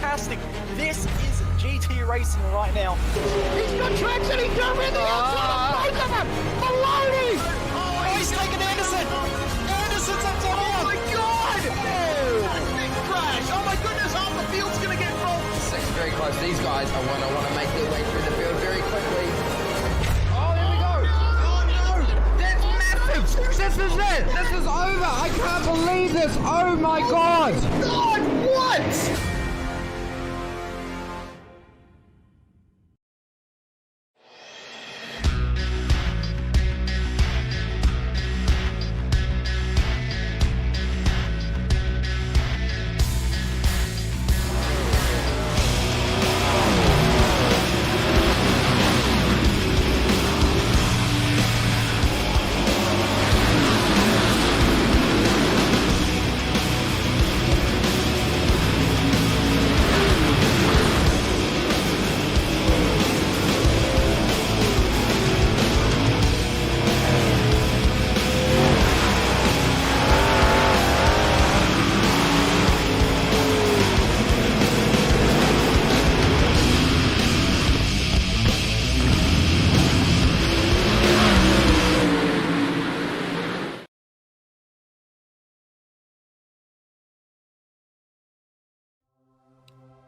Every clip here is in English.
fantastic. This is GT racing right now. He's got traction, he's going the outside of both of them. Maloney! Oh, he's taking Anderson. Anderson's up to Oh my God! Big crash. Oh my goodness, half the field's going to get rolled. It's very close. These guys are want to make their way through the field very quickly. Oh, there we go. Oh no! That's massive. This is it. This is over. I can't believe this. Oh my God! God, what?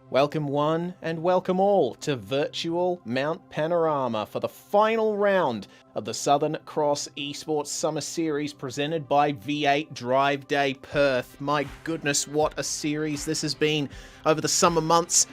Welcome one and welcome all to virtual Mount Panorama for the final round of the Southern Cross Esports Summer Series presented by V8 Drive Day Perth. My goodness, what a series this has been over the summer months.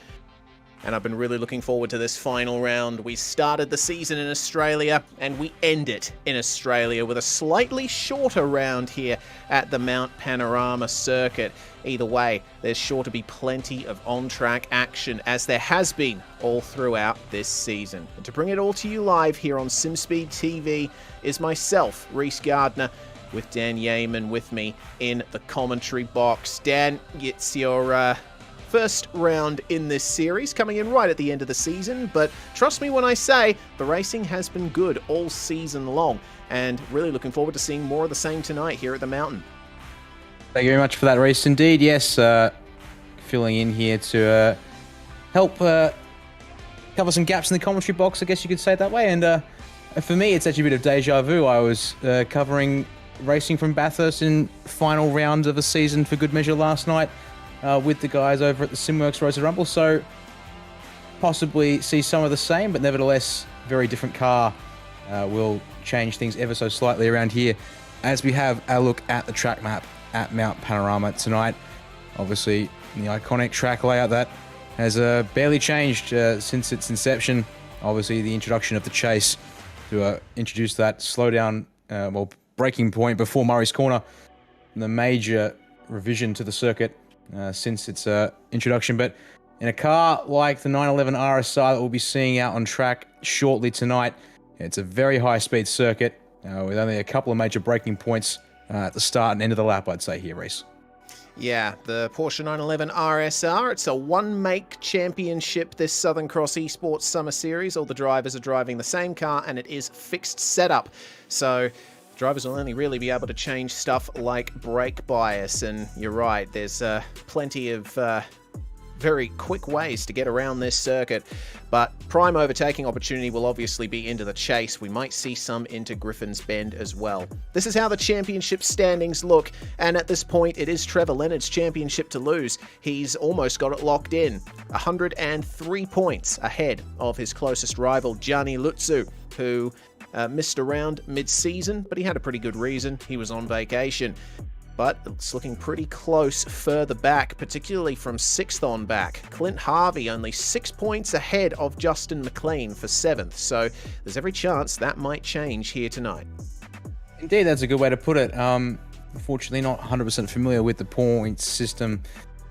And I've been really looking forward to this final round. We started the season in Australia and we end it in Australia with a slightly shorter round here at the Mount Panorama circuit. Either way, there's sure to be plenty of on-track action, as there has been all throughout this season. And to bring it all to you live here on SimSpeed TV is myself, Reese Gardner, with Dan Yeaman with me in the commentary box. Dan, it's your first round in this series, coming in right at the end of the season, but trust me when I say the racing has been good all season long, and really looking forward to seeing more of the same tonight here at the Mountain. Thank you very much for that, Reese. Indeed, yes, filling in here to help cover some gaps in the commentary box, I guess you could say it that way. And for me, it's actually a bit of deja vu. I was covering racing from Bathurst in final round of a season for good measure last night with the guys over at the SimWorks Rosa Rumble, so possibly see some of the same, but nevertheless, very different car will change things ever so slightly around here as we have a look at the track map at Mount Panorama tonight. Obviously, the iconic track layout that has barely changed since its inception. Obviously, the introduction of the chase to introduce that slowdown, braking point before Murray's Corner, the major revision to the circuit since its introduction. But in a car like the 911 RSR that we'll be seeing out on track shortly tonight, it's a very high-speed circuit with only a couple of major braking points at the start and end of the lap, I'd say here, Reese. Yeah, the Porsche 911 RSR, it's a one-make championship, this Southern Cross Esports Summer Series. All the drivers are driving the same car, and it is fixed setup. So drivers will only really be able to change stuff like brake bias, and you're right, there's plenty of very quick ways to get around this circuit, but prime overtaking opportunity will obviously be into the chase. We might see some into Griffin's Bend as well. This is how the championship standings look, and at this point it is Trevor Leonard's championship to lose. He's almost got it locked in, 103 points ahead of his closest rival, Gianni Lutzu, who missed around mid-season, but he had a pretty good reason. He was on vacation. But it's looking pretty close further back, particularly from 6th on back. Clint Harvey only 6 points ahead of Justin McLean for 7th, so there's every chance that might change here tonight. Indeed, that's a good way to put it. Unfortunately, not 100% familiar with the points system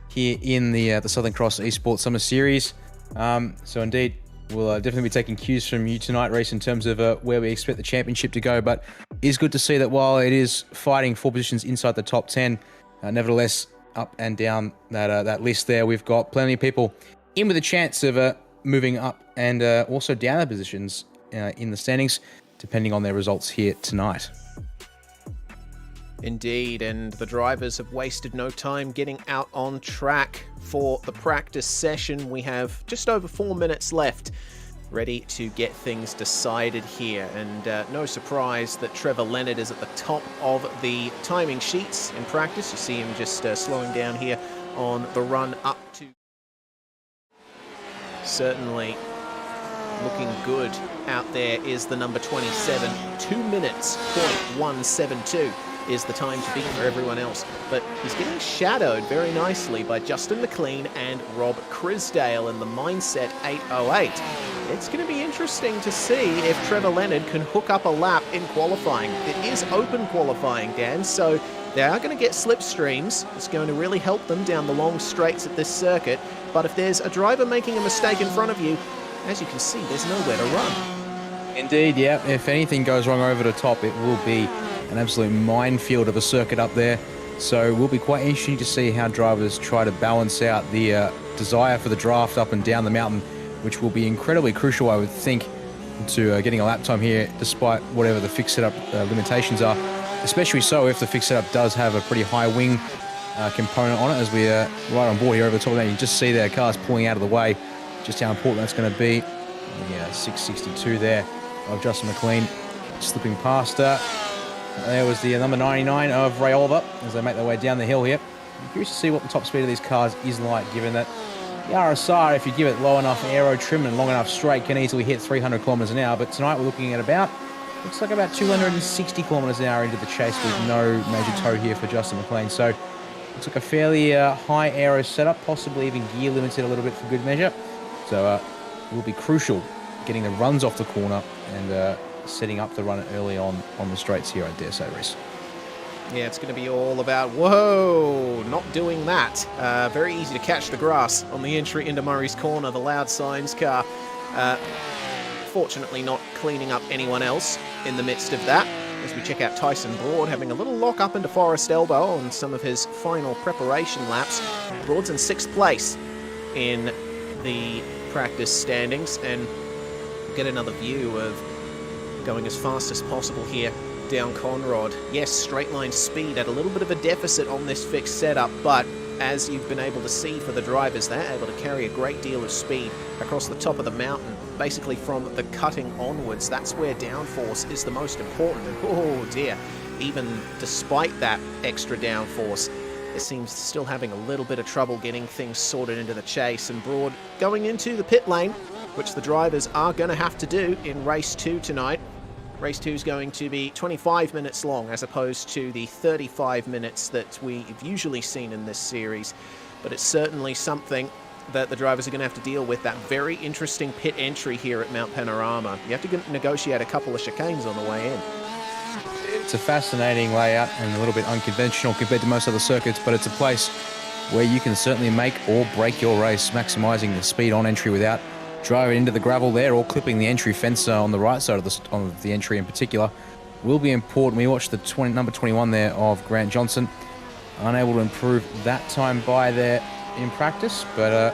here in the Southern Cross Esports Summer Series. So indeed, we'll definitely be taking cues from you tonight, Reese, in terms of where we expect the championship to go. But it is good to see that while it is fighting for positions inside the top 10, nevertheless, up and down that list there, we've got plenty of people in with a chance of moving up and also down the positions in the standings, depending on their results here tonight. Indeed, and the drivers have wasted no time getting out on track for the practice session. We have just over 4 minutes left, ready to get things decided here. And no surprise that Trevor Leonard is at the top of the timing sheets in practice. You see him just slowing down here on the run up to... Certainly looking good out there is the number 27. 2 minutes, .172 is the time to beat for everyone else. But he's getting shadowed very nicely by Justin McLean and Rob Crisdale in the Mindset 808. It's going to be interesting to see if Trevor Leonard can hook up a lap in qualifying. It is open qualifying, Dan, so they are going to get slipstreams. It's going to really help them down the long straights at this circuit. But if there's a driver making a mistake in front of you, as you can see, there's nowhere to run. Indeed, yeah. If anything goes wrong over the top, it will be an absolute minefield of a circuit up there. So it will be quite interesting to see how drivers try to balance out the desire for the draft up and down the mountain, which will be incredibly crucial, I would think, to getting a lap time here, despite whatever the fixed setup limitations are. Especially so if the fixed setup does have a pretty high wing component on it, as we are right on board here over the top of that. You can just see their cars pulling out of the way, just how important that's going to be. The 662 there of Justin McLean slipping past her. There was the number 99 of Ray Oliver as they make their way down the hill here. I'm curious to see what the top speed of these cars is like, given that the RSR, if you give it low enough aero trim and long enough straight, can easily hit 300 kilometers an hour. But tonight we're looking at looks like about 260 kilometers an hour into the chase with no major tow here for Justin McLean. So looks like a fairly high aero setup, possibly even gear limited a little bit for good measure. So it will be crucial getting the runs off the corner and setting up the run early on the straights here, I dare say, Reese. Yeah, it's going to be all about, whoa, not doing that. Very easy to catch the grass on the entry into Murray's Corner, the Loud Signs car. Fortunately not cleaning up anyone else in the midst of that. As we check out Tyson Broad having a little lock up into Forest Elbow on some of his final preparation laps. Broad's in 6th place in the practice standings, and get another view of going as fast as possible here down Conrod. Yes, straight line speed at a little bit of a deficit on this fixed setup, but as you've been able to see for the drivers, they're able to carry a great deal of speed across the top of the mountain, basically from the cutting onwards. That's where downforce is the most important. And oh dear, even despite that extra downforce, it seems still having a little bit of trouble getting things sorted into the chase. And Broad going into the pit lane, which the drivers are going to have to do in race 2 tonight. Race 2 is going to be 25 minutes long as opposed to the 35 minutes that we've usually seen in this series. But it's certainly something that the drivers are going to have to deal with, that very interesting pit entry here at Mount Panorama. You have to negotiate a couple of chicanes on the way in. It's a fascinating layout and a little bit unconventional compared to most other circuits, but it's a place where you can certainly make or break your race, maximising the speed on entry without driving into the gravel there or clipping the entry fence on the right side of the entry in particular will be important. We watched the number 21 there of Grant Johnson, unable to improve that time by there in practice, but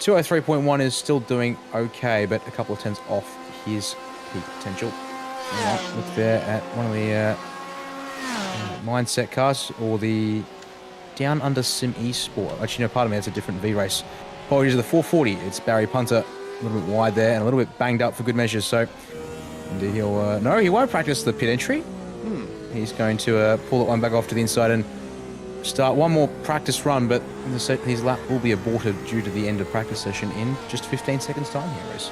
203.1 is still doing okay, but a couple of tenths off his peak potential. Look there at one of the Mindset cars, or the Down Under Sim Esport. Actually, no, pardon me, that's a different V-Race. Apologies to the 440. It's Barry Punter, a little bit wide there and a little bit banged up for good measure. So indeed he'll... no, he won't practice the pit entry. He's going to pull that one back off to the inside and start one more practice run, but his lap will be aborted due to the end of practice session in just 15 seconds time here, Rose.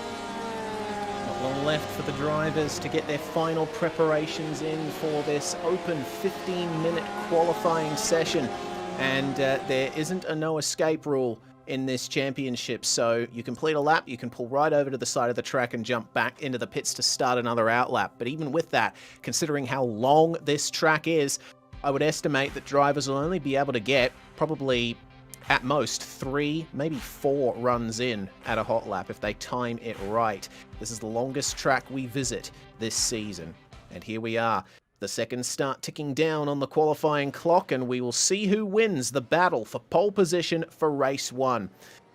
Not long left for the drivers to get their final preparations in for this open 15-minute qualifying session. And there isn't a no escape rule in this championship, so you complete a lap, you can pull right over to the side of the track and jump back into the pits to start another outlap. But even with that, considering how long this track is, I would estimate that drivers will only be able to get probably at most 3, maybe 4 runs in at a hot lap if they time it right. This is the longest track we visit this season, and here we are. The seconds start ticking down on the qualifying clock, and we will see who wins the battle for pole position for race 1.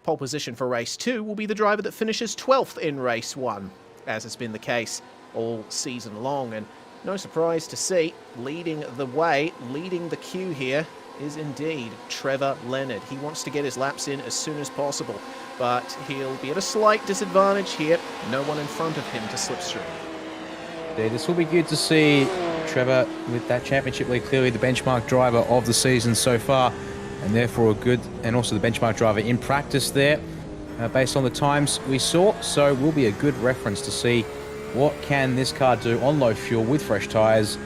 Pole position for race 2 will be the driver that finishes 12th in race 1, as has been the case all season long. And no surprise to see, leading the way, leading the queue here is indeed Trevor Leonard. He wants to get his laps in as soon as possible, but he'll be at a slight disadvantage here. No one in front of him to slipstream. Yeah, this will be good to see Trevor with that championship lead, clearly the benchmark driver of the season so far, and therefore a good, and also the benchmark driver in practice there, based on the times we saw. So will be a good reference to see what can this car do on low fuel with fresh tyres,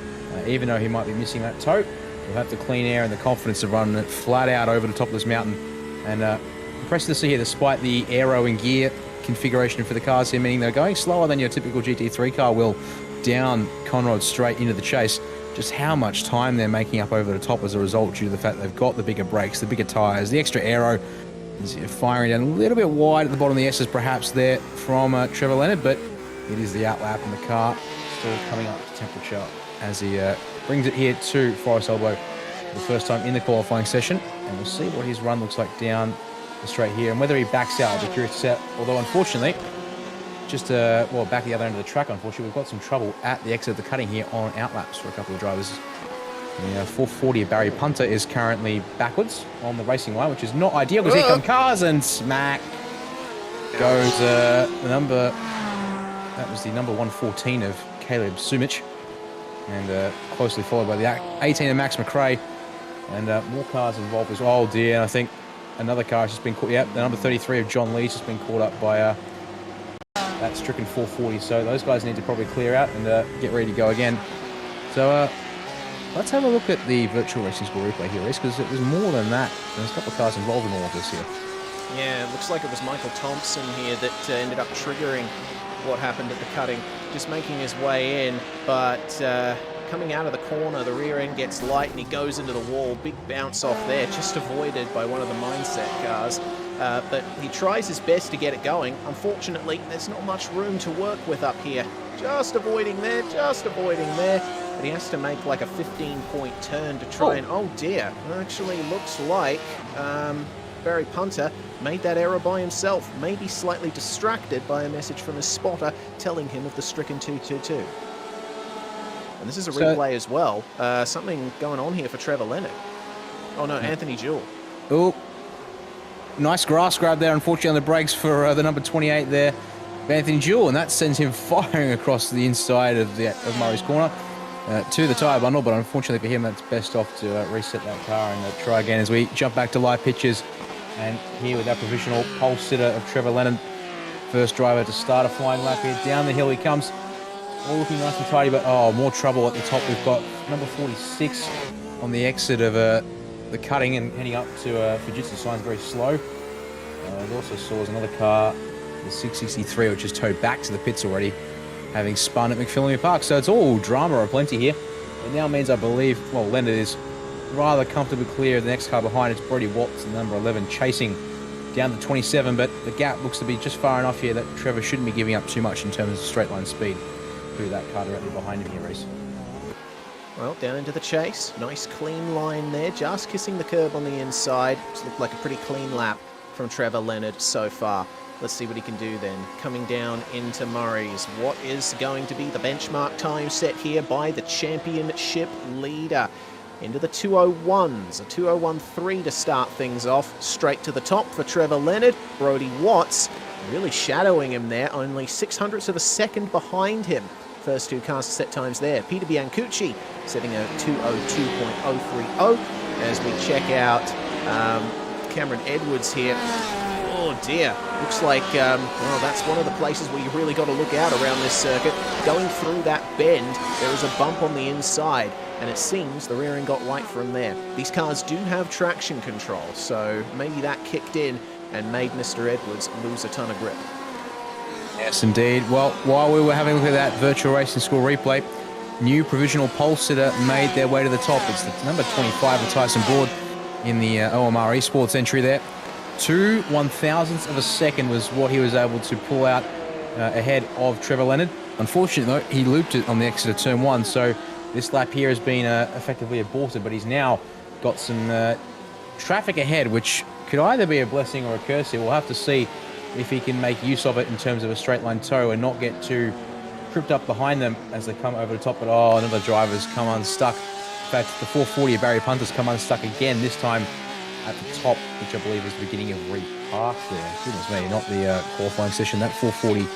even though he might be missing that toe. He'll have the clean air and the confidence to run it flat out over the top of this mountain. And impressive to see here, despite the aero and gear configuration for the cars here, meaning they're going slower than your typical GT3 car will down Conrod straight into the chase, just how much time they're making up over the top as a result due to the fact they've got the bigger brakes, the bigger tyres, the extra aero. Is firing down a little bit wide at the bottom of the S's perhaps there from Trevor Leonard, but it is the outlap and the car still coming up to temperature as he brings it here to Forest Elbow for the first time in the qualifying session. And we'll see what his run looks like down the straight here and whether he backs out. I'll be curious to see. Although unfortunately, just well, back the other end of the track, unfortunately, we've got some trouble at the exit of the cutting here on outlapse for a couple of drivers. The 440 of Barry Punter is currently backwards on the racing line, which is not ideal because here come cars and smack goes the number. That was the number 114 of Caleb Sumich, and closely followed by the 18 of Max McRae, and more cars involved as well. Oh dear, I think another car has just been caught. Yep, the number 33 of John Lee's just been caught up by that stricken 440. So those guys need to probably clear out and get ready to go again. So let's have a look at the virtual racing score replay here, because it was more than that. There's a couple of cars involved in all of this here. Yeah, it looks like it was Michael Thompson here that ended up triggering what happened at the cutting, just making his way in, but coming out of the corner, the rear end gets light and he goes into the wall. Big bounce off there, just avoided by one of the Mindset cars. But he tries his best to get it going. Unfortunately, there's not much room to work with up here. Just avoiding there, just avoiding there. But he has to make like a 15-point turn to try and... Oh dear, actually looks like Barry Punter made that error by himself, maybe slightly distracted by a message from his spotter telling him of the stricken 222. And this is a replay as well. Something going on here for Trevor Leonard. Oh no, Anthony Jewell. Oh, nice grass grab there, unfortunately on the brakes for the number 28 there, Anthony Jewell, and that sends him firing across the inside of Murray's corner to the tyre bundle, but unfortunately for him, that's best off to reset that car and try again as we jump back to live pictures. And here with that provisional pole sitter of Trevor Leonard, first driver to start a flying lap here. Down the hill he comes, all looking nice and tidy, but oh, more trouble at the top. We've got number 46 on the exit of the cutting and heading up to Fujitsu signs very slow. We also saw another car, the 663, which is towed back to the pits already, having spun at McPhillamy Park. So it's all drama aplenty here. It now means, I believe, well, Leonard is rather comfortably clear of the next car behind. It's Brody Watts, the number 11, chasing down to 27, but the gap looks to be just far enough here that Trevor shouldn't be giving up too much in terms of straight line speed through that car directly behind him here, Reese. Well, down into the chase. Nice clean line there, just kissing the curb on the inside. It's looked like a pretty clean lap from Trevor Leonard so far. Let's see what he can do then. Coming down into Murray's. What is going to be the benchmark time set here by the championship leader? Into the 201s, a 201.3 to start things off. Straight to the top for Trevor Leonard. Brody Watts really shadowing him there, only 600ths of a second behind him. First two cars set times there. Peter Biancucci setting a 202.030 as we check out Cameron Edwards here. Oh dear, looks like, well, that's one of the places where you really got to look out around this circuit. Going through that bend, there is a bump on the inside, and it seems the rear end got light from there. These cars do have traction control, so maybe that kicked in and made Mr. Edwards lose a ton of grip. Yes, indeed. Well, while we were having a look at that virtual racing score replay, new provisional pole sitter made their way to the top. It's the number 25 of Tyson Board in the OMR eSports entry there. 2 1,000ths of a second was what he was able to pull out ahead of Trevor Leonard. Unfortunately, though, he looped it on the exit of turn 1, so this lap here has been effectively aborted, but he's now got some traffic ahead, which could either be a blessing or a curse here. We'll have to see if he can make use of it in terms of a straight line tow and not get too tripped up behind them as they come over the top, but another driver's come unstuck. In fact, the 440 of Barry Punter's come unstuck again, this time at the top, which I believe is the beginning of repark there. Goodness me, not the qualifying session. That 440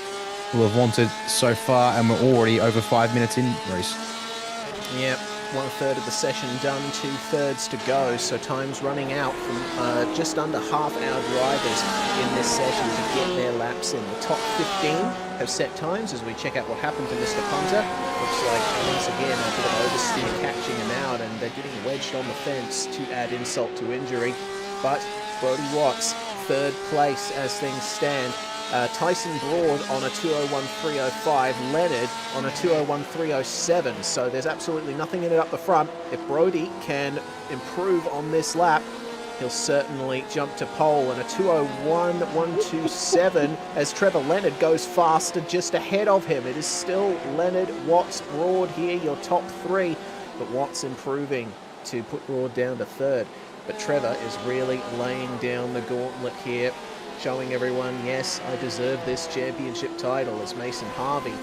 will have wanted so far, and we're already over 5 minutes in race. Yep, 1/3 of the session done, 2/3 to go, so time's running out from just under half our drivers in this session to get their laps in. The top 15 have set times as we check out what happened to Mr. Punter. Looks like once again a bit of oversteer catching him out, and they're getting wedged on the fence to add insult to injury. But Brody Watts, 3rd place as things stand. Tyson Broad on a 201.305, Leonard on a 201.307, so there's absolutely nothing in it up the front. If Brody can improve on this lap, he'll certainly jump to pole, and a 201.127 as Trevor Leonard goes faster just ahead of him. It is still Leonard, Watts, Broad here, your top 3, but Watts improving to put Broad down to 3rd. But Trevor is really laying down the gauntlet here, showing everyone, yes, I deserve this championship title, as Mason Harvey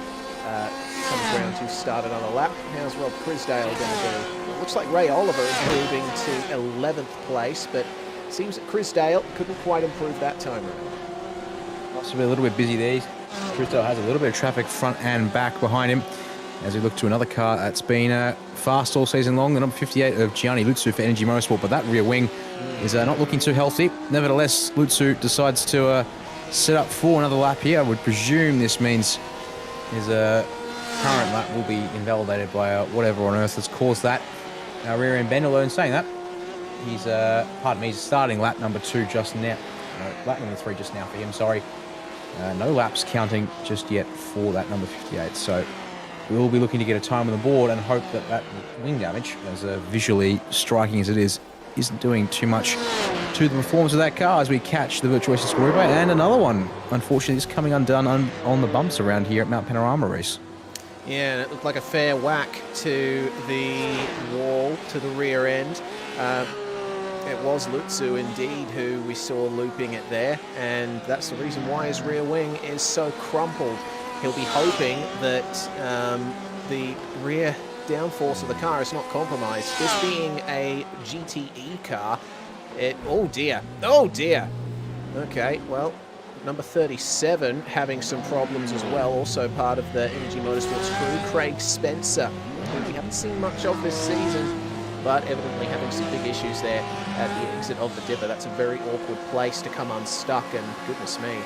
comes round to start another lap. How's Rob Crisdale going to do? It looks like Ray Oliver is moving to 11th place, but it seems that Crisdale couldn't quite improve that time around. Must be a little bit busy there. Crisdale has a little bit of traffic front and back behind him as we look to another car that's been fast all season long, the number 58 of Gianni Lutsu for Energy Motorsport, but that rear wing is not looking too healthy. Nevertheless, Lutsu decides to set up for another lap here. I would presume this means his current lap will be invalidated by whatever on earth has caused that. Our rear end bend, although in saying that, he's starting lap number 2 just now. Lap number 3 just now for him, sorry. No laps counting just yet for that number 58. So we will be looking to get a time on the board and hope that that wing damage, as visually striking as it is, isn't doing too much to the performance of that car as we catch the Virtual Racing Squad Replay. And another one, unfortunately, is coming undone on the bumps around here at Mount Panorama race. Yeah, and it looked like a fair whack to the wall, to the rear end. It was Lutsu indeed who we saw looping it there, and that's the reason why his rear wing is so crumpled. He'll be hoping that the rear downforce of the car is not compromised. This being a GTE car, oh dear, okay, well, number 37 having some problems as well, also part of the Energy Motorsports crew, Craig Spencer, who we haven't seen much of this season, but evidently having some big issues there at the exit of the dipper. That's a very awkward place to come unstuck, and goodness me,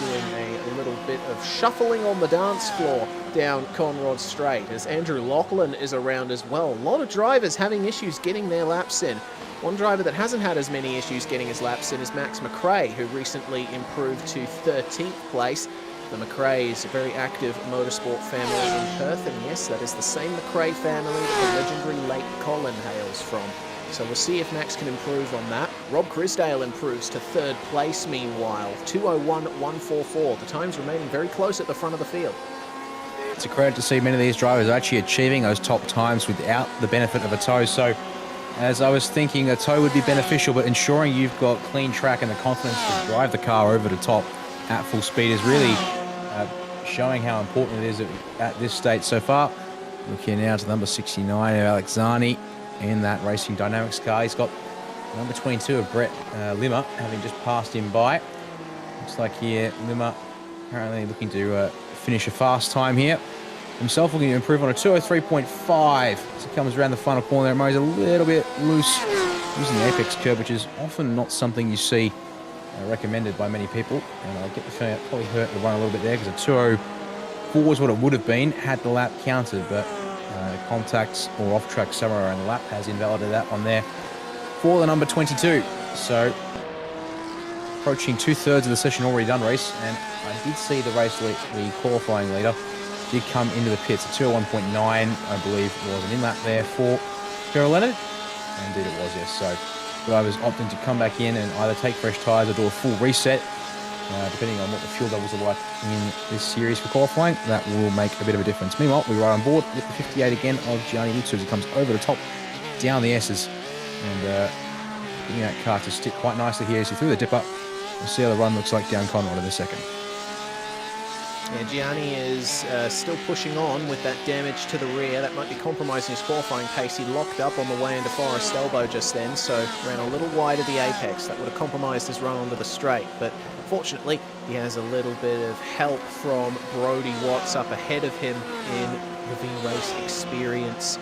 doing a little bit of shuffling on the dance floor down Conrod Straight as Andrew Lachlan is around as well. A lot of drivers having issues getting their laps in. One driver that hasn't had as many issues getting his laps in is Max McRae, who recently improved to 13th place. The McRae's a very active motorsport family in Perth, and yes, that is the same McRae family that the legendary Lake Colin hails from. So we'll see if Max can improve on that. Rob Crisdale improves to 3rd place meanwhile, 201.144. The times remaining very close at the front of the field. It's a credit to see many of these drivers actually achieving those top times without the benefit of a tow. So as I was thinking, a tow would be beneficial, but ensuring you've got clean track and the confidence to drive the car over the top at full speed is really showing how important it is at this stage so far. Looking now to number 69 of Alex Zani in that Racing Dynamics car. He's got number 22 of Brett Limmer, having just passed him by. Looks like here Limmer apparently looking to finish a fast time here. Himself looking to improve on a 203.5 as he comes around the final corner there. He's a little bit loose using the apex curve, which is often not something you see recommended by many people, and I get the feeling it probably hurt the run a little bit there because a 204 is what it would have been had the lap counted, but contacts or off-track somewhere around the lap has invalidated that one there for the number 22. So approaching 2/3 of the session already done, race, and I did see the qualifying leader did come into the pits. A 201.9, I believe, was an in-lap there for Trevor Leonard. Indeed it was, yes. So drivers opting to come back in and either take fresh tyres or do a full reset, depending on what the fuel levels are like in this series for qualifying. That will make a bit of a difference. Meanwhile, we ride on board with the 58 again of Gianni Lutsu as he comes over the top, down the S's, and getting that car to stick quite nicely here as he threw the dipper. We'll see how the run looks like down Conrod in a second. Yeah, Gianni is still pushing on with that damage to the rear. That might be compromising his qualifying pace. He locked up on the way into Forest Elbow just then, so ran a little wide of the apex. That would have compromised his run onto the straight, but fortunately, he has a little bit of help from Brody Watts up ahead of him in the V-Race Experience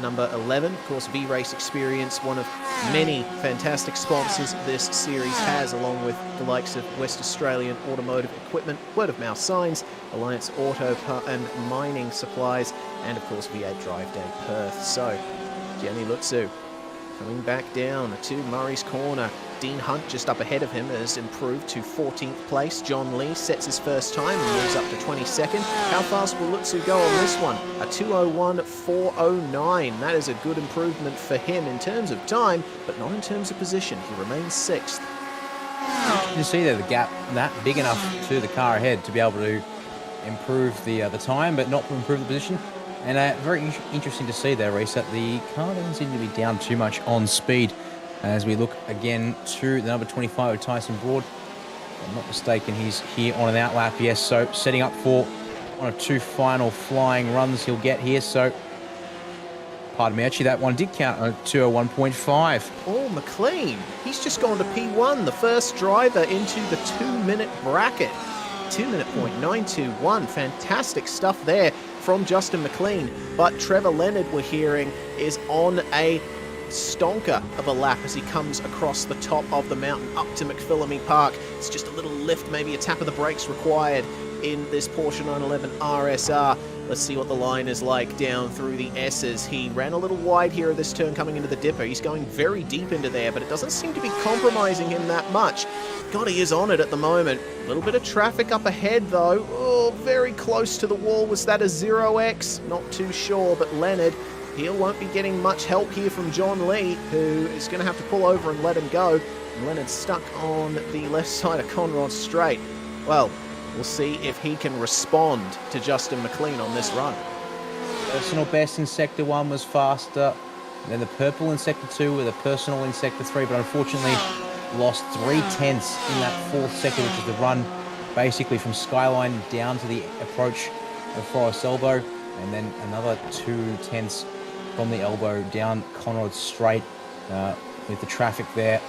number 11. Of course, V-Race Experience, one of many fantastic sponsors this series has, along with the likes of West Australian Automotive Equipment, Word of Mouth Signs, Alliance Auto and Mining Supplies, and of course V8 Drive Day Perth. So, Gianni Lutzu coming back down to Murray's Corner. Dean Hunt just up ahead of him has improved to 14th place. John Lee sets his first time and moves up to 22nd. How fast will Lutzu go on this one? A 2:01.409. That is a good improvement for him in terms of time, but not in terms of position. He remains 6th. You see there the gap that big enough to the car ahead to be able to improve the time, but not to improve the position. And very interesting to see there, Reece, that the car doesn't seem to be down too much on speed. As we look again to the number 25 of Tyson Broad. If I'm not mistaken, he's here on an outlap, yes, so setting up for one of 2 final flying runs he'll get here, so pardon me, actually that one did count on 2:01.5. Paul McLean, he's just gone to P1, the first driver into the 2-minute bracket. 2:09.21, fantastic stuff there from Justin McLean, but Trevor Leonard, we're hearing, is on a stonker of a lap as he comes across the top of the mountain up to McPhillamy Park. It's just a little lift, maybe a tap of the brakes required in this Porsche 911 RSR. Let's see what the line is like down through the S's. He ran a little wide here at this turn coming into the dipper. He's going very deep into there, but it doesn't seem to be compromising him that much. God, he is on it at the moment. A little bit of traffic up ahead though. Oh, very close to the wall. Was that a 0X? Not too sure, but Leonard, he won't be getting much help here from John Lee, who is going to have to pull over and let him go. And Leonard's stuck on the left side of Conrod Straight. Well, we'll see if he can respond to Justin McLean on this run. Personal best in Sector 1 was faster. And then the purple in Sector 2 with a personal in Sector 3, but unfortunately lost 0.3 in that 4th sector, which is the run basically from Skyline down to the approach of Forest Elbow, and then another 0.2 from the elbow down Conrod Straight with the traffic there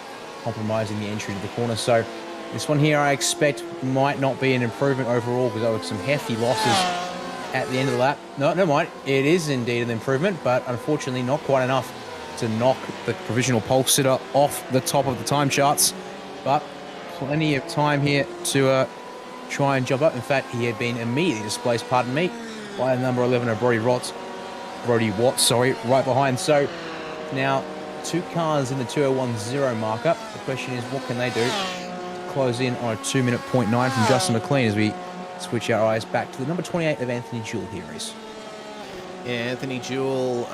compromising the entry to the corner. So this one here I expect might not be an improvement overall because there were some hefty losses at the end of the lap. No, never mind. It is indeed an improvement, but unfortunately not quite enough to knock the provisional pole sitter off the top of the time charts. But plenty of time here to try and jump up. In fact, he had been immediately displaced, pardon me, by number 11 of Brody Watts, right behind. So now 2 cars in the 2:01.0 marker. The question is, what can they do to close in on a 2:09 from Justin McLean as we switch our eyes back to the number 28 of Anthony Jewell here is. Yeah, Anthony Jewell,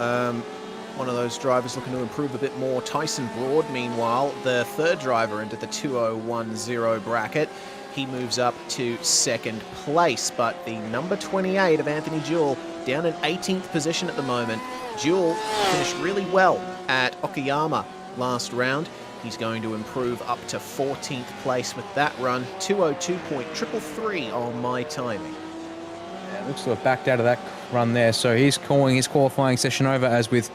one of those drivers looking to improve a bit more. Tyson Broad, meanwhile, the 3rd driver into the 2:01.0 bracket. He moves up to 2nd place, but the number 28 of Anthony Jewell down in 18th position at the moment. Jewell finished really well at Okayama last round. He's going to improve up to 14th place with that run. 2:02.333 on my timing. Yeah, looks to have backed out of that run there, so he's calling his qualifying session over as with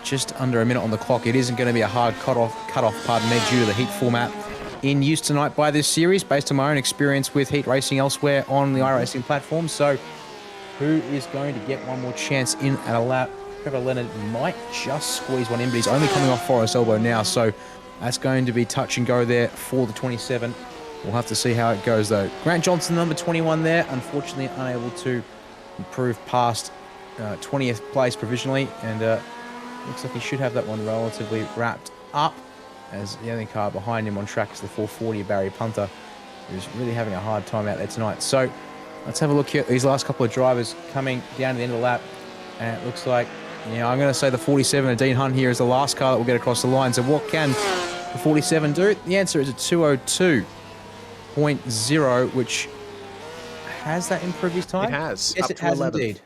just under a minute on the clock. It isn't going to be a hard cut-off, due to the heat format in use tonight by this series, based on my own experience with heat racing elsewhere on the iRacing platform. So who is going to get one more chance in at a lap? Trevor Leonard might just squeeze one in, but he's only coming off Forest Elbow now, so that's going to be touch and go there for the 27. We'll have to see how it goes though. Grant Johnson, number 21 there, unfortunately unable to improve past 20th place provisionally, and looks like he should have that one relatively wrapped up, as the only car behind him on track is the 440 Barry Punter, who's really having a hard time out there tonight. So let's have a look here at these last couple of drivers coming down to the end of the lap, and it looks like, yeah, I'm going to say the 47 of Dean Hunt here is the last car that will get across the line. So what can the 47 do? The answer is a 2:02.0, which has that improved his time? It has. Yes, up it to has 11th. indeed.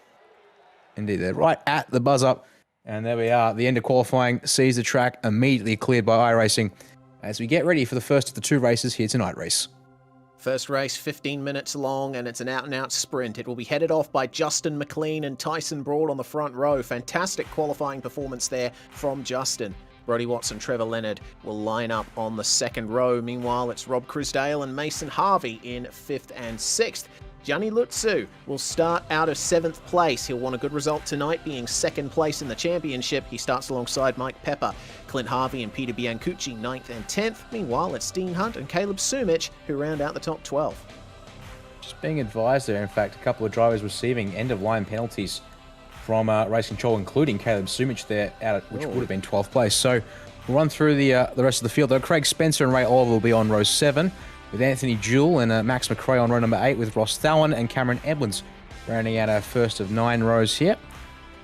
Indeed, they're right at the buzz up. And there we are. The end of qualifying sees the track immediately cleared by iRacing as we get ready for the first of the 2 races here tonight, Reece. First race, 15 minutes long, and it's an out-and-out sprint. It will be headed off by Justin McLean and Tyson Broad on the front row. Fantastic qualifying performance there from Justin. Brodie Watts and Trevor Leonard will line up on the second row. Meanwhile, it's Rob Crisdale and Mason Harvey in 5th and 6th. Gianni Lutzu will start out of 7th place. He'll want a good result tonight, being 2nd place in the championship. He starts alongside Mike Pepper, Clint Harvey and Peter Biancucci 9th and 10th. Meanwhile, it's Dean Hunt and Caleb Sumich who round out the top 12. Just being advised there, in fact, a couple of drivers receiving end-of-line penalties from Race Control, including Caleb Sumich there, which would have been 12th place. So we'll run through the rest of the field, though. Craig Spencer and Ray Oliver will be on row 7, with Anthony Jewell and Max McRae on row number 8, with Ross Thallen and Cameron Edwards rounding out our first of 9 rows here.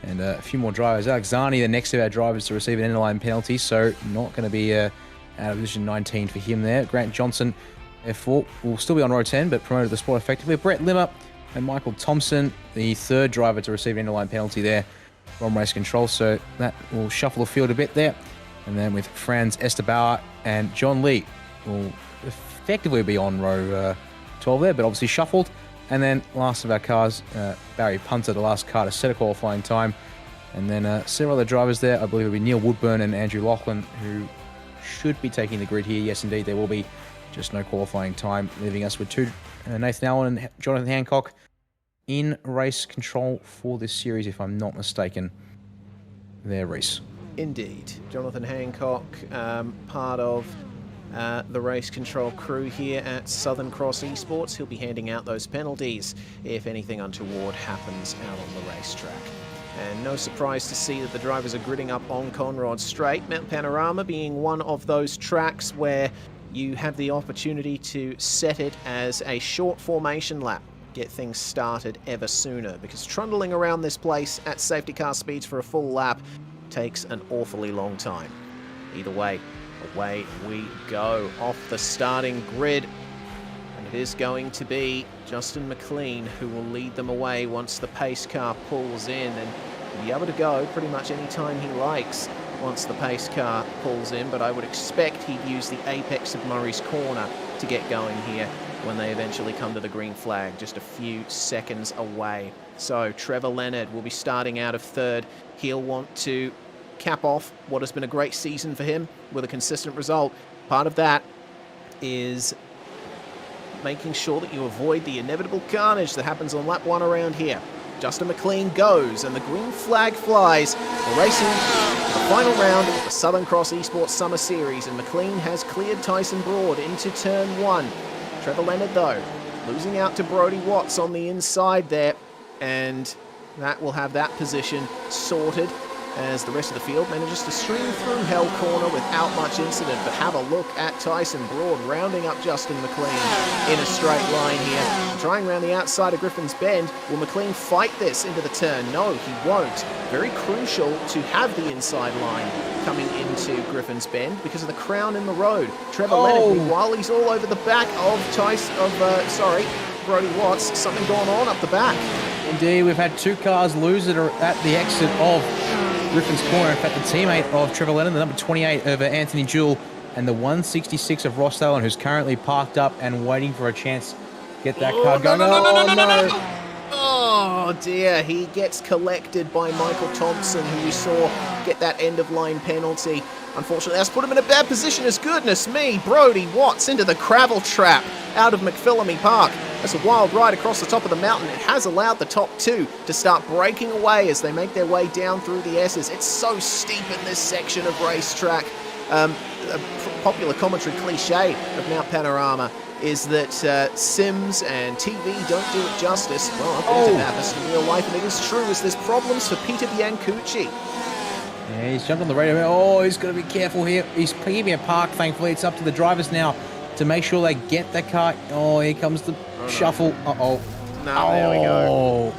And a few more drivers. Alex Zani, the next of our drivers to receive an end-of-line penalty, so not going to be out of position 19 for him there. Grant Johnson, F4, will still be on row 10, but promoted the sport effectively. Brett Limmer and Michael Thompson, the third driver to receive an end-of-line penalty there from Race Control, so that will shuffle the field a bit there. And then with Franz Estabauer and John Lee will effectively be on row 12 there, but obviously shuffled. And then last of our cars, Barry Punter, the last car to set a qualifying time. And then several other drivers there. I believe it will be Neil Woodburn and Andrew Laughlin, who should be taking the grid here. Yes, indeed, there will be just no qualifying time, leaving us with 2 Nathan Allen and Jonathan Hancock in Race Control for this series, if I'm not mistaken. There, Reese. Indeed. Jonathan Hancock, part of the Race Control crew here at Southern Cross Esports. He'll be handing out those penalties if anything untoward happens out on the racetrack. And no surprise to see that the drivers are gridding up on Conrod Straight, Mount Panorama being one of those tracks where you have the opportunity to set it as a short formation lap, get things started ever sooner, because trundling around this place at safety car speeds for a full lap takes an awfully long time. Either way, away we go off the starting grid, and it is going to be Justin McLean who will lead them away once the pace car pulls in, and he'll be able to go pretty much any time he likes once the pace car pulls in, but I would expect he'd use the apex of Murray's Corner to get going here when they eventually come to the green flag, just a few seconds away. So Trevor Leonard will be starting out of 3rd. He'll want to cap off what has been a great season for him with a consistent result. Part of that is making sure that you avoid the inevitable carnage that happens on lap 1 around here. Justin McLean goes, and the green flag flies. We're racing the final round of the Southern Cross Esports Summer Series, and McLean has cleared Tyson Broad into turn 1. Trevor Leonard, though, losing out to Brodie Watts on the inside there, and that will have that position sorted as the rest of the field manages to stream through Hell Corner without much incident. But have a look at Tyson Broad rounding up Justin McLean in a straight line here. Trying around the outside of Griffin's Bend. Will McLean fight this into the turn? No, he won't. Very crucial to have the inside line coming into Griffin's Bend because of the crown in the road. Trevor Leonard, meanwhile, he's all over the back of Brodie Watts. Something going on up the back. Indeed, we've had 2 cars lose it at the exit of Griffin's Corner. In fact, the teammate of Trevor Lennon, the number 28 over Anthony Jewell, and the 166 of Ross Allen, who's currently parked up and waiting for a chance to get that car going. No. Oh dear, he gets collected by Michael Thompson, who you saw get that end-of-line penalty. Unfortunately, that's put him in a bad position as goodness me. Brodie Watts into the gravel trap out of McPhillamy Park. That's a wild ride across the top of the mountain. It has allowed the top 2 to start breaking away as they make their way down through the S's. It's so steep in this section of racetrack. A popular commentary cliche of Mount Panorama is that Sims and TV don't do it justice. Well, I've been to Bathurst in real life, and it is true as there's problems for Peter Biancucci. Yeah, he's jumped on the radio. Oh, he's got to be careful here. He's keeping a park, thankfully. It's up to the drivers now to make sure they get the car. Oh, here comes the shuffle. Uh-oh. No, there we go.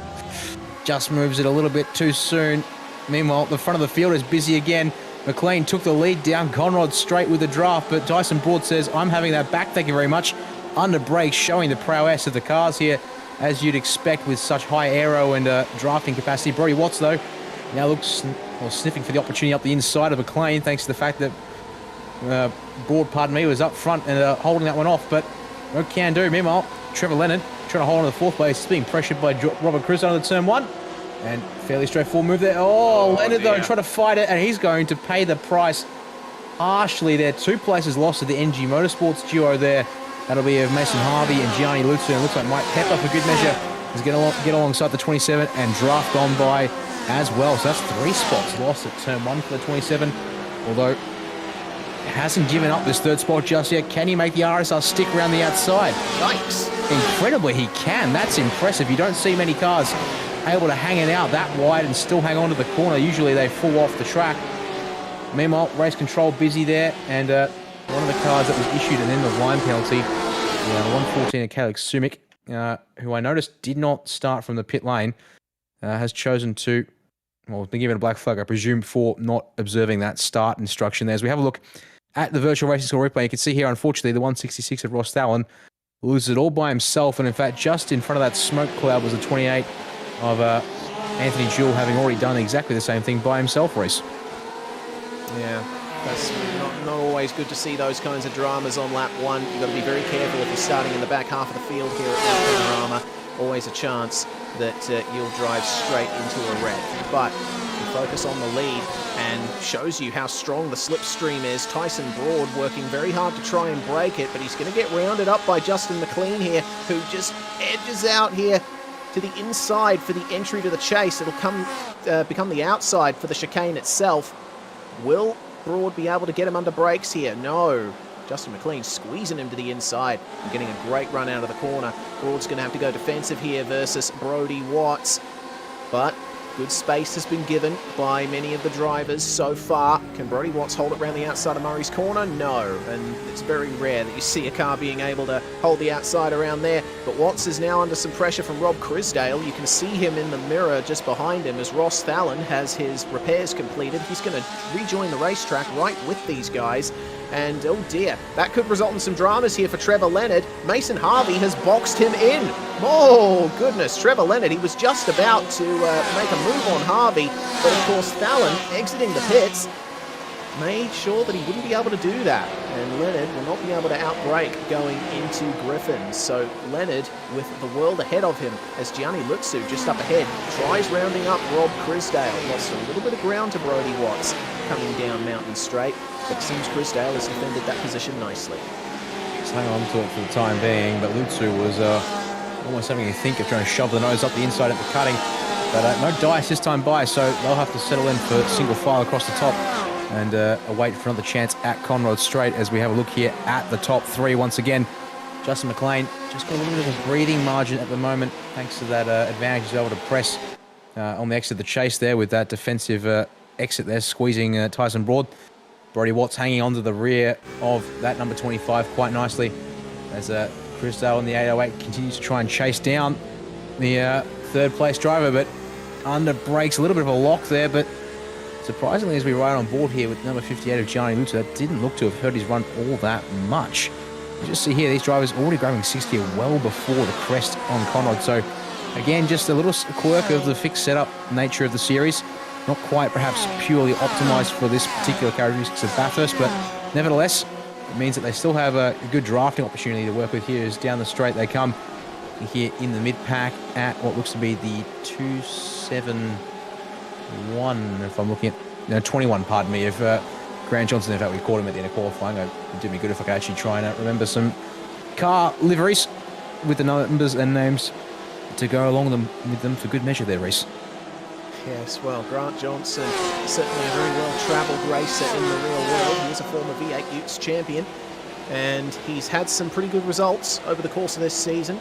Just moves it a little bit too soon. Meanwhile, the front of the field is busy again. McLean took the lead down Conrod Straight with the draft, but Dyson Broad says, I'm having that back, thank you very much. Under brakes, showing the prowess of the cars here, as you'd expect with such high aero and drafting capacity. Brodie Watts, though, now looks sniffing for the opportunity up the inside of McLean, thanks to the fact that Broad, was up front and holding that one off. But No can do. Meanwhile, Trevor Leonard trying to hold on to the fourth place. He's being pressured by Robert Cruz on the turn one. And fairly straightforward move there. Oh, Leonard, though, trying to fight it, and he's going to pay the price harshly there. 2 places lost to the NG Motorsports duo there. That'll be of Mason Harvey and Gianni Lutsu. And looks like Mike Pepper, for good measure, is going to get alongside the 27 and draft on by as well. So that's 3 spots lost at turn 1 for the 27. Although, hasn't given up this 3rd spot just yet. Can he make the RSR stick around the outside? Yikes. Incredibly, he can. That's impressive. You don't see many cars able to hang it out that wide and still hang on to the corner. Usually they fall off the track. Meanwhile, race control busy there, and one of the cars that was issued and then the line penalty, the 114 of Calix Sumik, who I noticed did not start from the pit lane, has chosen to, well, been given a black flag, I presume, for not observing that start instruction there. As we have a look at the virtual racing score replay, you can see here, unfortunately, the 166 of Ross Thalen loses it all by himself, and in fact, just in front of that smoke cloud was the 28 of Anthony Jewell, having already done exactly the same thing by himself, Reese. Yeah, that's not always good to see those kinds of dramas on lap 1. You've got to be very careful if you're starting in the back half of the field here at Mount Panorama. Always a chance that you'll drive straight into a wreck. But you focus on the lead and shows you how strong the slipstream is. Tyson Broad working very hard to try and break it, but he's going to get rounded up by Justin McLean here, who just edges out here to the inside for the entry to the chase. It'll become the outside for the chicane itself. Will Broad be able to get him under brakes here? No. Justin McLean squeezing him to the inside and getting a great run out of the corner. Broad's going to have to go defensive here versus Brody Watts. But good space has been given by many of the drivers so far. Can Brody Watts hold it around the outside of Murray's corner? No, and it's very rare that you see a car being able to hold the outside around there. But Watts is now under some pressure from Rob Crisdale. You can see him in the mirror just behind him as Ross Thalen has his repairs completed. He's going to rejoin the racetrack right with these guys. And oh dear, that could result in some dramas here for Trevor Leonard. Mason Harvey has boxed him in. Oh goodness, Trevor Leonard, he was just about to make a move on Harvey, but of course Thalen, exiting the pits, made sure that he wouldn't be able to do that. And Leonard will not be able to outbrake going into Griffin. So Leonard with the world ahead of him as Gianni Lutsu just up ahead tries rounding up Rob Crisdale. Lost a little bit of ground to Brody Watts coming down Mountain Straight, but it seems Crisdale has defended that position nicely. Just hang on to it for the time being, but Lutsu was almost having a think of trying to shove the nose up the inside at the cutting. But no dice this time by, so they'll have to settle in for single file across the top and await for another chance at Conrod Straight as we have a look here at the top 3 once again. Justin McLean just got a little bit of a breathing margin at the moment thanks to that advantage he's able to press on the exit of the chase there with that defensive exit there, squeezing Tyson Broad. Brody Watts hanging onto the rear of that number 25 quite nicely as Crisdale in the 808 continues to try and chase down the third place driver, but under brakes, a little bit of a lock there, but surprisingly as we ride on board here with number 58 of Gianni Lutsu, that didn't look to have hurt his run all that much. You just see here these drivers already grabbing 60 well before the crest on Conrad, so again just a little quirk of the fixed setup nature of the series. Not quite perhaps purely optimized for this particular characteristics of Bathurst, but nevertheless, it means that they still have a good drafting opportunity to work with here as down the straight they come here in the mid-pack at what looks to be the 271, if I'm looking at, no, 21, pardon me, if Grant Johnson, in fact, we caught him at the end of qualifying. It would do me good if I could actually try and remember some car liveries with the numbers and names to go along with them for good measure there, Reese. Yes, well, Grant Johnson, certainly a very well-travelled racer in the real world. He is a former V8 Utes champion, and he's had some pretty good results over the course of this season.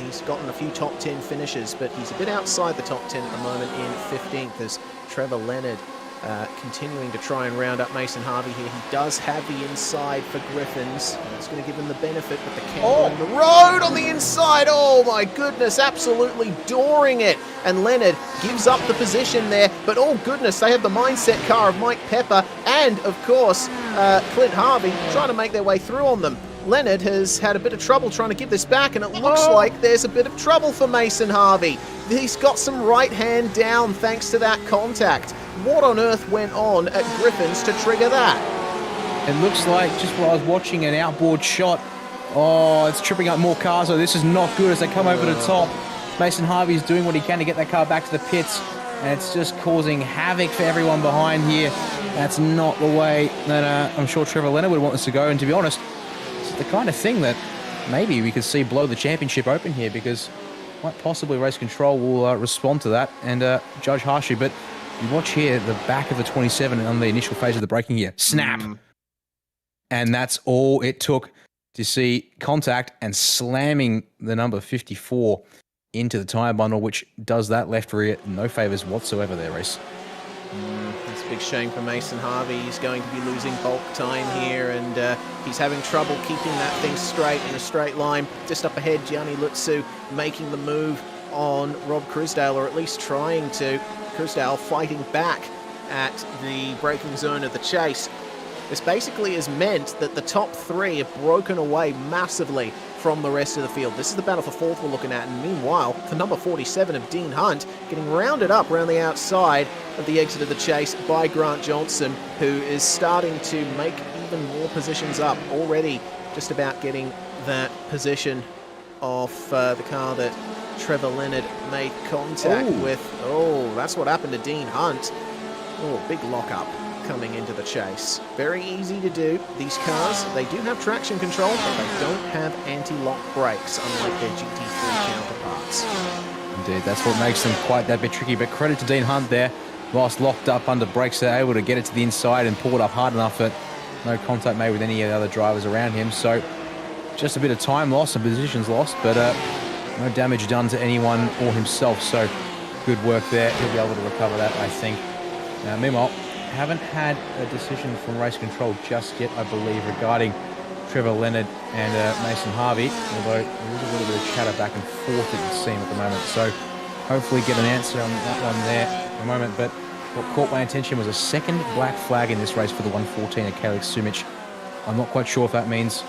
He's gotten a few top 10 finishes, but he's a bit outside the top 10 at the moment in 15th as Trevor Leonard continuing to try and round up Mason Harvey here. He does have the inside for Griffins. That's going to give him the benefit, but the camera on the road on the inside. Oh my goodness, absolutely dooring it. And Leonard gives up the position there, but oh goodness, they have the mindset car of Mike Pepper and of course Clint Harvey trying to make their way through on them. Leonard has had a bit of trouble trying to give this back, and it looks like there's a bit of trouble for Mason Harvey. He's got some right hand down thanks to that contact. What on earth went on at Griffin's to trigger that? It looks like, just while I was watching an outboard shot Oh, it's tripping up more cars. So this is not good as they come over the top. Mason Harvey's doing what he can to get that car back to the pits, and it's just causing havoc for everyone behind here. That's not the way that I'm sure Trevor Leonard would want us to go. And to be honest, it's the kind of thing that maybe we could see blow the championship open here, because quite possibly Race Control will respond to that and judge harshly. But you watch here the back of the 27 on the initial phase of the braking here. Snap! And that's all it took to see contact and slamming the number 54 into the tyre bundle, which does that left rear no favours whatsoever there, Reece. It's a big shame for Mason Harvey. He's going to be losing bulk time here, and he's having trouble keeping that thing straight in a straight line. Just up ahead, Gianni Lutsu making the move on Rob Crisdale, or at least trying to. Crisdale fighting back at the braking zone of the chase. This basically has meant that the top three have broken away massively from the rest of the field. This is the battle for fourth we're looking at, and meanwhile, the number 47 of Dean Hunt getting rounded up around the outside of the exit of the chase by Grant Johnson, who is starting to make even more positions up, already just about getting that position off the car that Trevor Leonard made contact with. Oh, that's what happened to Dean Hunt. Oh, big lockup coming into the chase. Very easy to do. These cars, they do have traction control, but they don't have anti-lock brakes, unlike their GT3 counterparts. Indeed, that's what makes them quite that bit tricky. But credit to Dean Hunt there. Whilst locked up under brakes, they're able to get it to the inside and pull it up hard enough that no contact made with any of the other drivers around him. So just a bit of time lost and positions lost, but no damage done to anyone or himself. So good work there. He'll be able to recover that, I think. Meanwhile, haven't had a decision from Race Control just yet, I believe, regarding Trevor Leonard and Mason Harvey, although there is a little bit of chatter back and forth, it would seem, at the moment. So hopefully get an answer on that one there in a moment. But what caught my attention was a second black flag in this race for the 114 of Kalik Sumich. I'm not quite sure if that means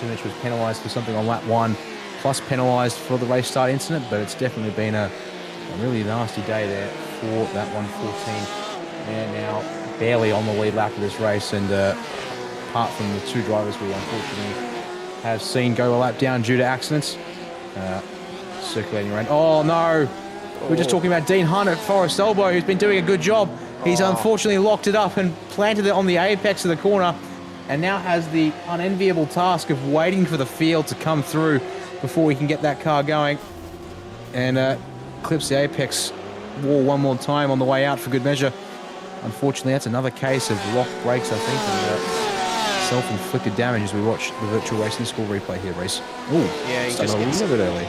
Sumich was penalised for something on lap 1, plus penalised for the race start incident, but it's definitely been a really nasty day there for that 114. They're now barely on the lead lap of this race, and apart from the two drivers we unfortunately have seen go a lap down due to accidents, circulating around. Oh no! We're just talking about Dean Hunt at Forest Elbow, who's been doing a good job. He's unfortunately locked it up and planted it on the apex of the corner, and now has the unenviable task of waiting for the field to come through before he can get that car going, and clips the apex wall one more time on the way out for good measure. Unfortunately, that's another case of locked brakes, I think, and self-inflicted damage as we watch the virtual racing school replay here, Reece. Ooh, yeah, he just a little bit early.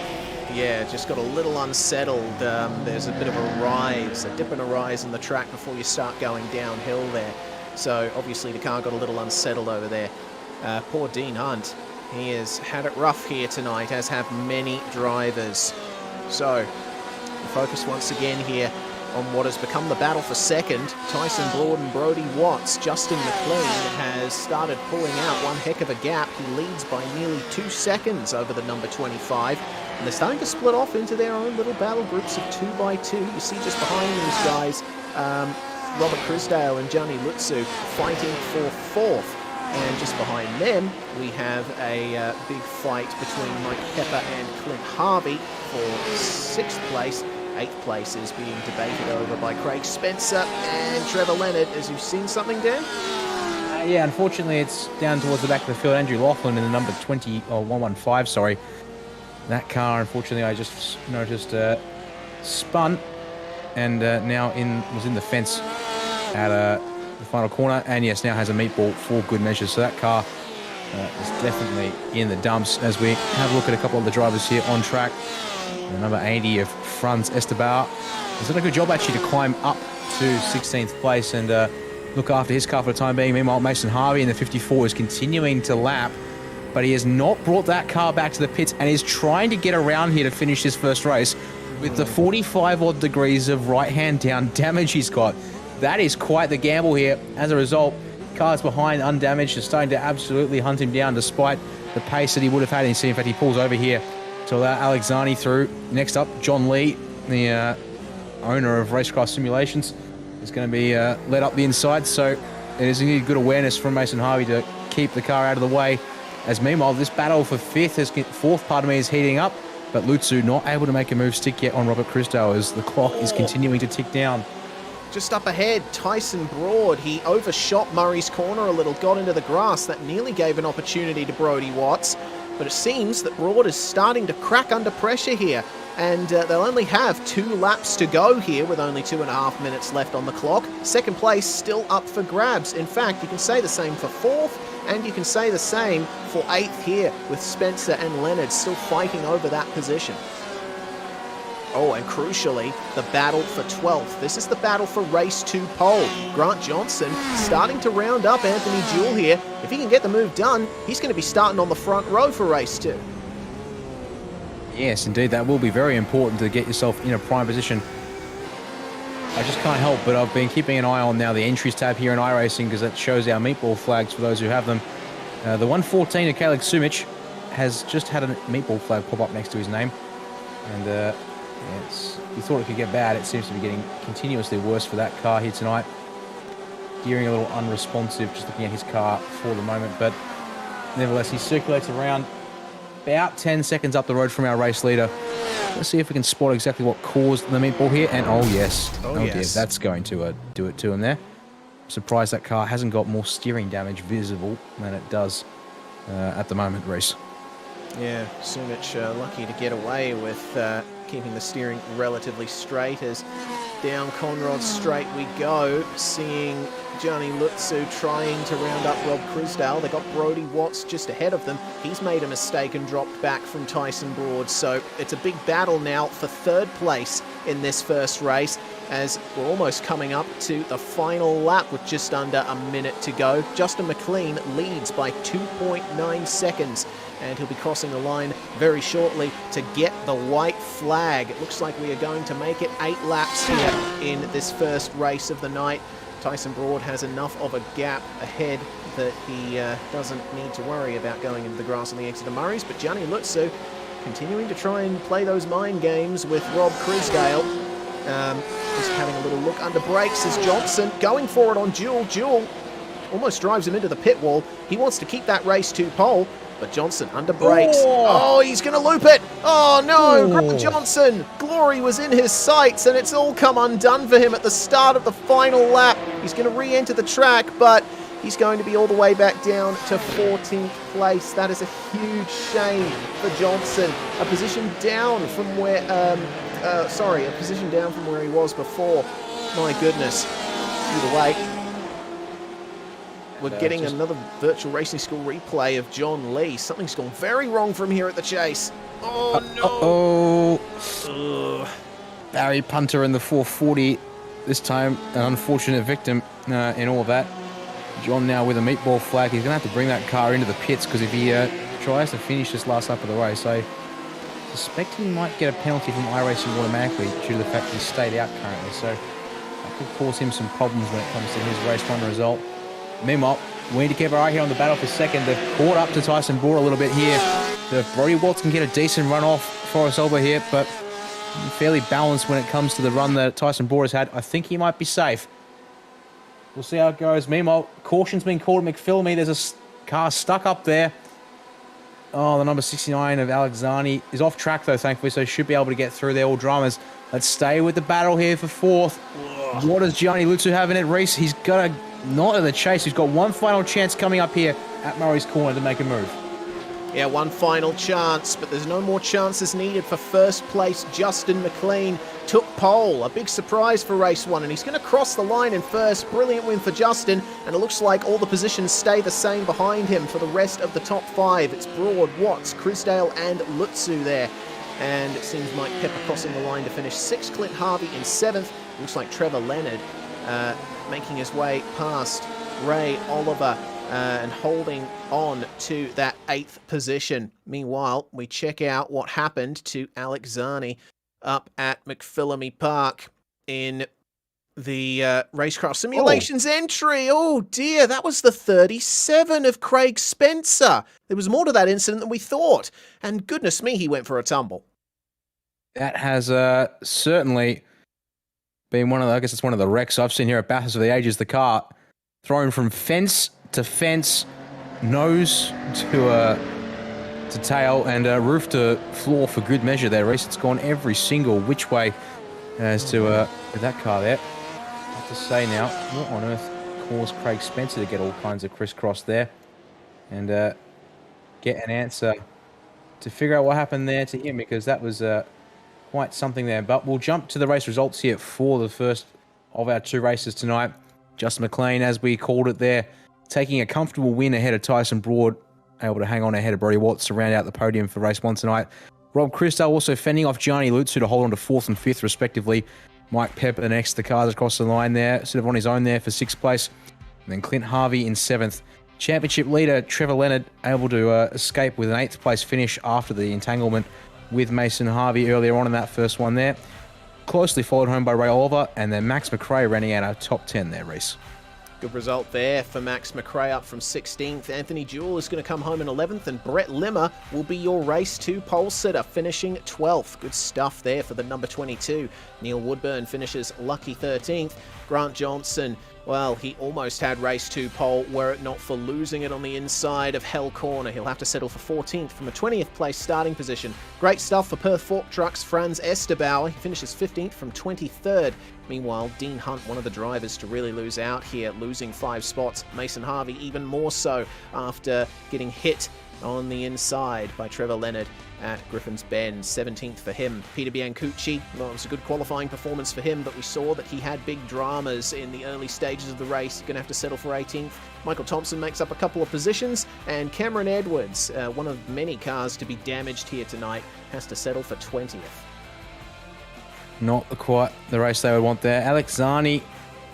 Yeah, just got a little unsettled. There's a bit of a rise, a dip and a rise in the track before you start going downhill there. So obviously the car got a little unsettled over there. Poor Dean Hunt. He has had it rough here tonight, as have many drivers. So focus once again here on what has become the battle for second. Tyson Broad and Brody Watts. Justin McLean has started pulling out one heck of a gap. He leads by nearly 2 seconds over the number 25. And they're starting to split off into their own little battle groups of 2 by 2. You see just behind these guys, Robert Crisdale and Gianni Lutsu fighting for fourth. And just behind them, we have a big fight between Mike Pepper and Clint Harvey for 6th place. 8th place is being debated over by Craig Spencer and Trevor Leonard. As you've seen something, Dan? Yeah, unfortunately, it's down towards the back of the field. Andrew Laughlin in the number 115, sorry. That car, unfortunately, I just noticed spun and now was in the fence at the final corner. And yes, now has a meatball for good measure. So that car is definitely in the dumps as we have a look at a couple of the drivers here on track. The number 80 of Franz Esterbauer has done a good job actually to climb up to 16th place and look after his car for the time being. Meanwhile, Mason Harvey in the 54 is continuing to lap, but he has not brought that car back to the pits and is trying to get around here to finish his first race with the 45 odd degrees of right hand down damage he's got. That is quite the gamble here. As a result, cars behind undamaged are starting to absolutely hunt him down despite the pace that he would have had. And you see, in fact, he pulls over here to allow Alexani through. Next up, John Lee, the owner of Racecraft Simulations, is going to be led up the inside. So it is indeed good awareness from Mason Harvey to keep the car out of the way As meanwhile, this battle for fourth, pardon me, is heating up. But Lutzu not able to make a move stick yet on Robert Christdale as the clock is continuing to tick down. Just up ahead, Tyson Broad. He overshot Murray's corner a little, got into the grass. That nearly gave an opportunity to Brodie Watts. But it seems that Broad is starting to crack under pressure here. And they'll only have 2 laps to go here with only 2.5 minutes left on the clock. Second place still up for grabs. In fact, you can say the same for 4th, and you can say the same for 8th here with Spencer and Leonard still fighting over that position. Oh, and crucially, the battle for 12th. This is the battle for race 2 pole. Grant Johnson starting to round up Anthony Jewell here. If he can get the move done, he's going to be starting on the front row for race 2. Yes, indeed, that will be very important to get yourself in a prime position. I just can't help but I've been keeping an eye on now the entries tab here in iRacing because that shows our meatball flags for those who have them. The 114 of Kalik Sumic has just had a meatball flag pop up next to his name. And you thought it could get bad. It seems to be getting continuously worse for that car here tonight. Gearing a little unresponsive, just looking at his car for the moment. But nevertheless, he circulates around about 10 seconds up the road from our race leader. Let's see if we can spot exactly what caused the meatball here. And oh yes, dear, that's going to do it to him there. I'm surprised that car hasn't got more steering damage visible than it does at the moment, Reese. Yeah, Sumic lucky to get away with keeping the steering relatively straight as down Conrod straight we go, seeing Gianni Lutzu trying to round up Rob Christdale. They got Brodie Watts just ahead of them. He's made a mistake and dropped back from Tyson Broad. So it's a big battle now for 3rd place in this first race as we're almost coming up to the final lap with just under a minute to go. Justin McLean leads by 2.9 seconds. And he'll be crossing the line very shortly to get the white flag. It looks like we are going to make it 8 laps here in this first race of the night. Tyson Broad has enough of a gap ahead that he doesn't need to worry about going into the grass on the exit of Murray's. But Gianni Lutzu continuing to try and play those mind games with Rob Christdale. Just having a little look under brakes as Johnson going for it on Jewell. Jewell almost drives him into the pit wall. He wants to keep that race 2 pole. But Johnson under brakes. Oh, he's going to loop it. Oh, no. Grant Johnson. Glory was in his sights, and it's all come undone for him at the start of the final lap. He's going to re-enter the track, but he's going to be all the way back down to 14th place. That is a huge shame for Johnson. A position down from where, a position down from where he was before. My goodness. Either way, we're getting another virtual racing school replay of John Lee. Something's gone very wrong from here at the chase. Oh, no. Barry Punter in the 440. This time, an unfortunate victim in all of that. John now with a meatball flag. He's going to have to bring that car into the pits because if he tries to finish this last lap of the race, I suspect he might get a penalty from iRacing automatically due to the fact he stayed out currently. So that could cause him some problems when it comes to his race 1 result. Meanwhile, we need to keep our eye here on the battle for 2nd. They've caught up to Tyson Broad a little bit here. The Brodie Watts can get a decent run off for us over here, but fairly balanced when it comes to the run that Tyson Broad has had. I think he might be safe. We'll see how it goes. Meanwhile, caution's been called at McPhillamy. There's a car stuck up there. Oh, the number 69 of Alexani is off track though, thankfully, so he should be able to get through there, all dramas. Let's stay with the battle here for 4th. What does Gianni Lutzu have in it, Reese? He's got a not in the chase. He's got one final chance coming up here at Murray's corner to make a move. Yeah, one final chance, but there's no more chances needed for 1st place. Justin McLean took pole. A big surprise for race 1, and he's going to cross the line in 1st. Brilliant win for Justin, and it looks like all the positions stay the same behind him for the rest of the top 5. It's Broad, Watts, Christdale, and Lutzu there. And it seems Mike Pepper crossing the line to finish 6th. Clint Harvey in 7th. Looks like Trevor Leonard making his way past Ray Oliver and holding on to that 8th position. Meanwhile, we check out what happened to Alex Zani up at McPhillamy Park in the Racecraft Simulations entry. Oh dear, that was the 37 of Craig Spencer. There was more to that incident than we thought. And goodness me, he went for a tumble. That has certainly been one of the, I guess it's one of the wrecks I've seen here at Bathurst of the Ages. The car thrown from fence to fence, nose to tail and roof to floor for good measure there, Reese. It's gone every single which way as to with that car there. I have to say now, what on earth caused Craig Spencer to get all kinds of crisscross there and get an answer to figure out what happened there to him, because that was quite something there. But we'll jump to the race results here for the first of our 2 races tonight. Justin McLean, as we called it there, taking a comfortable win ahead of Tyson Broad, able to hang on ahead of Brody Watts to round out the podium for race 1 tonight. Rob Christel also fending off Gianni Lutsu to hold on to 4th and 5th respectively. Mike Pepper next to the cars across the line there, sort of on his own there for 6th place. And then Clint Harvey in 7th. Championship leader Trevor Leonard able to escape with an 8th place finish after the entanglement with Mason Harvey earlier on in that first one there. Closely followed home by Ray Oliver, and then Max McRae running out of top 10 there, Reese. Good result there for Max McRae, up from 16th. Anthony Jewell is going to come home in 11th, and Brett Limmer will be your race 2 pole sitter, finishing 12th. Good stuff there for the number 22. Neil Woodburn finishes lucky 13th. Grant Johnson, well, he almost had race 2 pole were it not for losing it on the inside of Hell Corner. He'll have to settle for 14th from a 20th place starting position. Great stuff for Perth Fork Trucks' Franz Esterbauer. He finishes 15th from 23rd. Meanwhile, Dean Hunt, one of the drivers to really lose out here, losing 5 spots. Mason Harvey even more so after getting hit on the inside by Trevor Leonard at Griffin's Bend. 17th for him. Peter Biancucci, well, it was a good qualifying performance for him, but we saw that he had big dramas in the early stages of the race. Going to have to settle for 18th. Michael Thompson makes up a couple of positions, and Cameron Edwards, one of many cars to be damaged here tonight, has to settle for 20th. Not quite the race they would want there. Alex Zani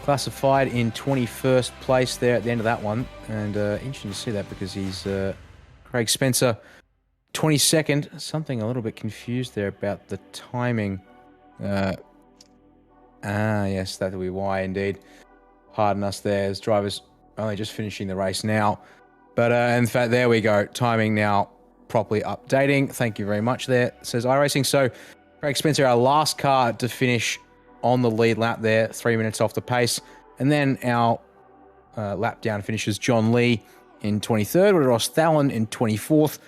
classified in 21st place there at the end of that one. And interesting to see that, because he's Craig Spencer 22nd. Something a little bit confused there about the timing. Yes, that would be why indeed. Pardon us there, as drivers only just finishing the race now. But in fact, there we go. Timing now properly updating. Thank you very much there, says iRacing. So Craig Spencer, our last car to finish on the lead lap there, 3 minutes off the pace. And then our lap down finishes John Lee in 23rd, with Ross Thalen in 24th,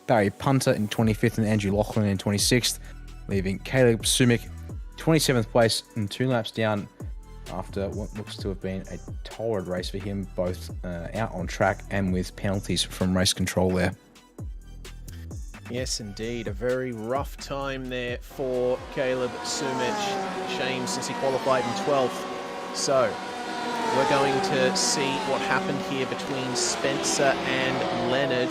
Barry Punter in 25th, and Andrew Laughlin in 26th, leaving Caleb Sumik 27th place and 2 laps down after what looks to have been a torrid race for him, both out on track and with penalties from race control there. Yes, indeed. A very rough time there for Caleb Sumich. Shame, since he qualified in 12th. So, we're going to see what happened here between Spencer and Leonard.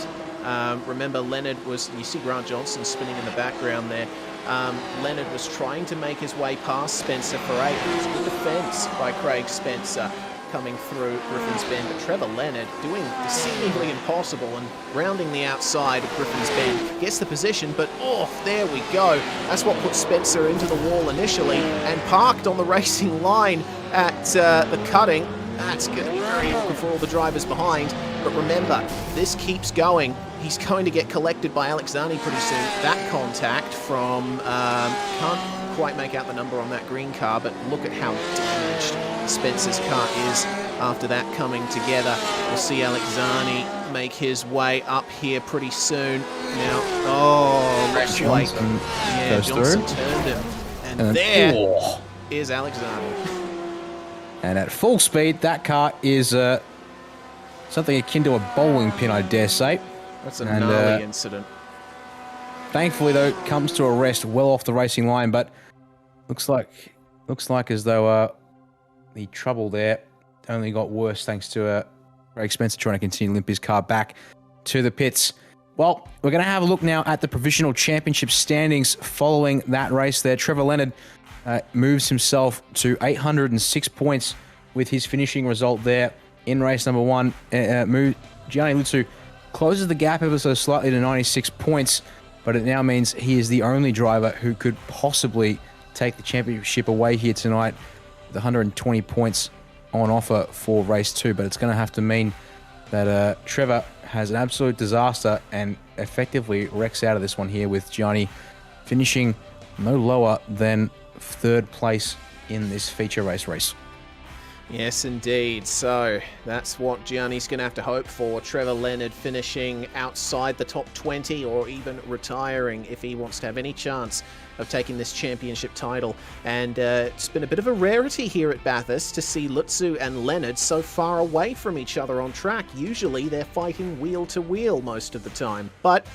Remember, Leonard was, you see Grant Johnson spinning in the background there. Leonard was trying to make his way past Spencer for 8. It was good defense by Craig Spencer coming through Griffin's Bend, but Trevor Leonard doing the seemingly impossible and rounding the outside of Griffin's Bend. Gets the position, but there we go. That's what put Spencer into the wall initially and parked on the racing line at the cutting. That's going to be very awkward for all the drivers behind. But remember, this keeps going. He's going to get collected by Alex Zani pretty soon. That contact from, can't quite make out the number on that green car, but look at how damaged Spencer's car is after that coming together. We'll see Alex Zani make his way up here pretty soon. Now, looks like Johnson turned him. And there is Alex Zani. And at full speed, that car is something akin to a bowling pin, I dare say. That's a gnarly incident. Thankfully, though, it comes to a rest well off the racing line, but looks like as though the trouble there only got worse thanks to Craig Spencer trying to continue to limp his car back to the pits. Well, we're going to have a look now at the Provisional Championship standings following that race there. Trevor Leonard moves himself to 806 points with his finishing result there in race number 1. Gianni Lutsu closes the gap ever so slightly to 96 points, but it now means he is the only driver who could possibly take the championship away here tonight with 120 points on offer for race 2. But it's going to have to mean that Trevor has an absolute disaster and effectively wrecks out of this one here, with Gianni finishing no lower than 3rd place in this feature race. Yes, indeed. So that's what Gianni's going to have to hope for. Trevor Leonard finishing outside the top 20 or even retiring if he wants to have any chance of taking this championship title. And it's been a bit of a rarity here at Bathurst to see Lutzu and Leonard so far away from each other on track. Usually they're fighting wheel to wheel most of the time. But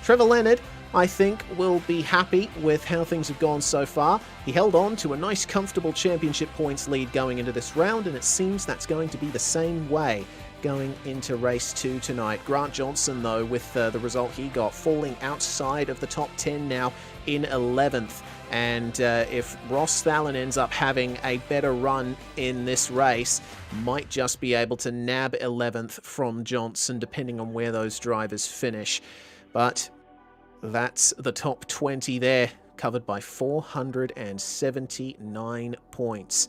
Trevor Leonard, I think, will be happy with how things have gone so far. He held on to a nice comfortable championship points lead going into this round, and it seems that's going to be the same way going into race 2 tonight. Grant Johnson, though, with the result he got, falling outside of the top 10 now in 11th. And if Ross Thalen ends up having a better run in this race, might just be able to nab 11th from Johnson, depending on where those drivers finish. But that's the top 20 there, covered by 479 points.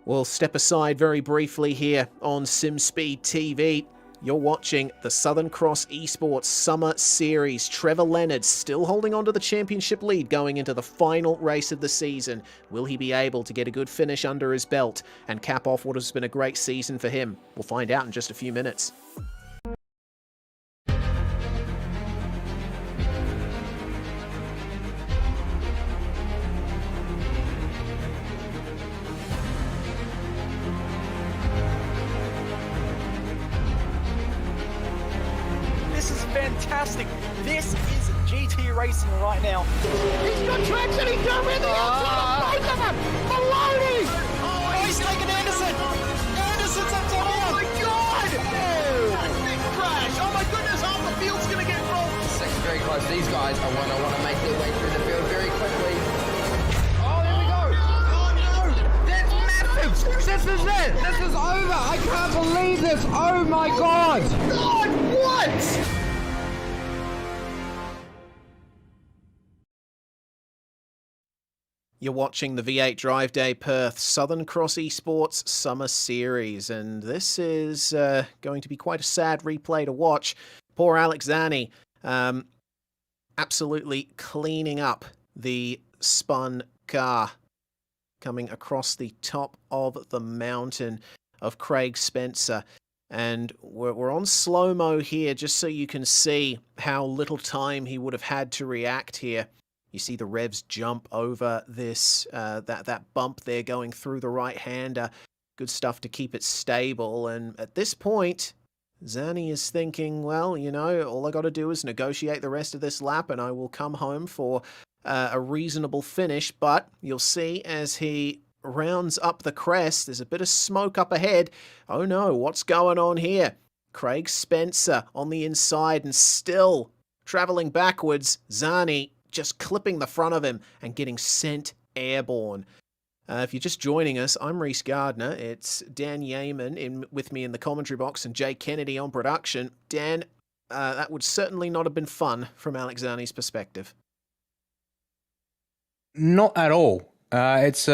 We'll step aside very briefly here on SimSpeed TV. You're watching the Southern Cross Esports Summer Series. Trevor Leonard still holding on to the championship lead going into the final race of the season. Will he be able to get a good finish under his belt and cap off what has been a great season for him? We'll find out in just a few minutes. This is fantastic. This is GT racing right now. He's got traction. He's going the outside of both of them. Maloney. Oh, he's taken Anderson. Anderson's up to Oh him. my God. Oh, big crash. Oh my goodness. Half the field's going to get rolled. Second very close. These guys I want to make their way through the field very quickly. Oh, there we go. Oh no, that's massive. This is it. This is over. I can't believe this. Oh my God. God, what? You're watching the V8 Drive Day Perth Southern Cross Esports Summer Series, and this is going to be quite a sad replay to watch. Poor Alex Zani absolutely cleaning up the spun car coming across the top of the mountain of Craig Spencer. And we're on slow-mo here just so you can see how little time he would have had to react here. You see the revs jump over this that bump there going through the right-hander. Good stuff to keep it stable. And at this point, Zani is thinking, well, you know, all I got to do is negotiate the rest of this lap and I will come home for a reasonable finish. But you'll see as he rounds up the crest, there's a bit of smoke up ahead. Oh no, what's going on here? Craig Spencer on the inside and still traveling backwards. Zani just clipping the front of him and getting sent airborne. If you're just joining us, I'm Reese Gardner. It's Dan Yeaman with me in the commentary box and Jay Kennedy on production. Dan, that would certainly not have been fun from Alex Zani's perspective. Not at all. It's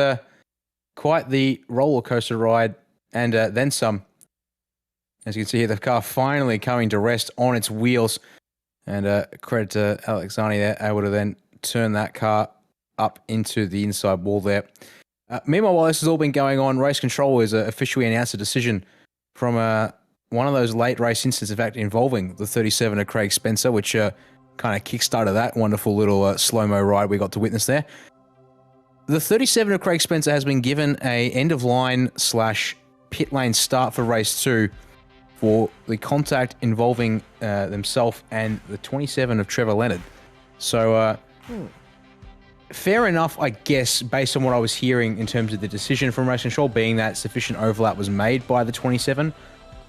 quite the roller coaster ride, and then some. As you can see here, the car finally coming to rest on its wheels. And credit to Alex Zani there, able to then turn that car up into the inside wall there. Meanwhile, while this has all been going on, Race Control has officially announced a decision from one of those late race incidents, in fact, involving the 37 of Craig Spencer, which kind of kickstarted that wonderful little slow-mo ride we got to witness there. The 37 of Craig Spencer has been given a end-of-line / pit lane start for race 2 for the contact involving themselves and the 27 of Trevor Leonard. So, fair enough, I guess, based on what I was hearing in terms of the decision from Race Control, being that sufficient overlap was made by the 27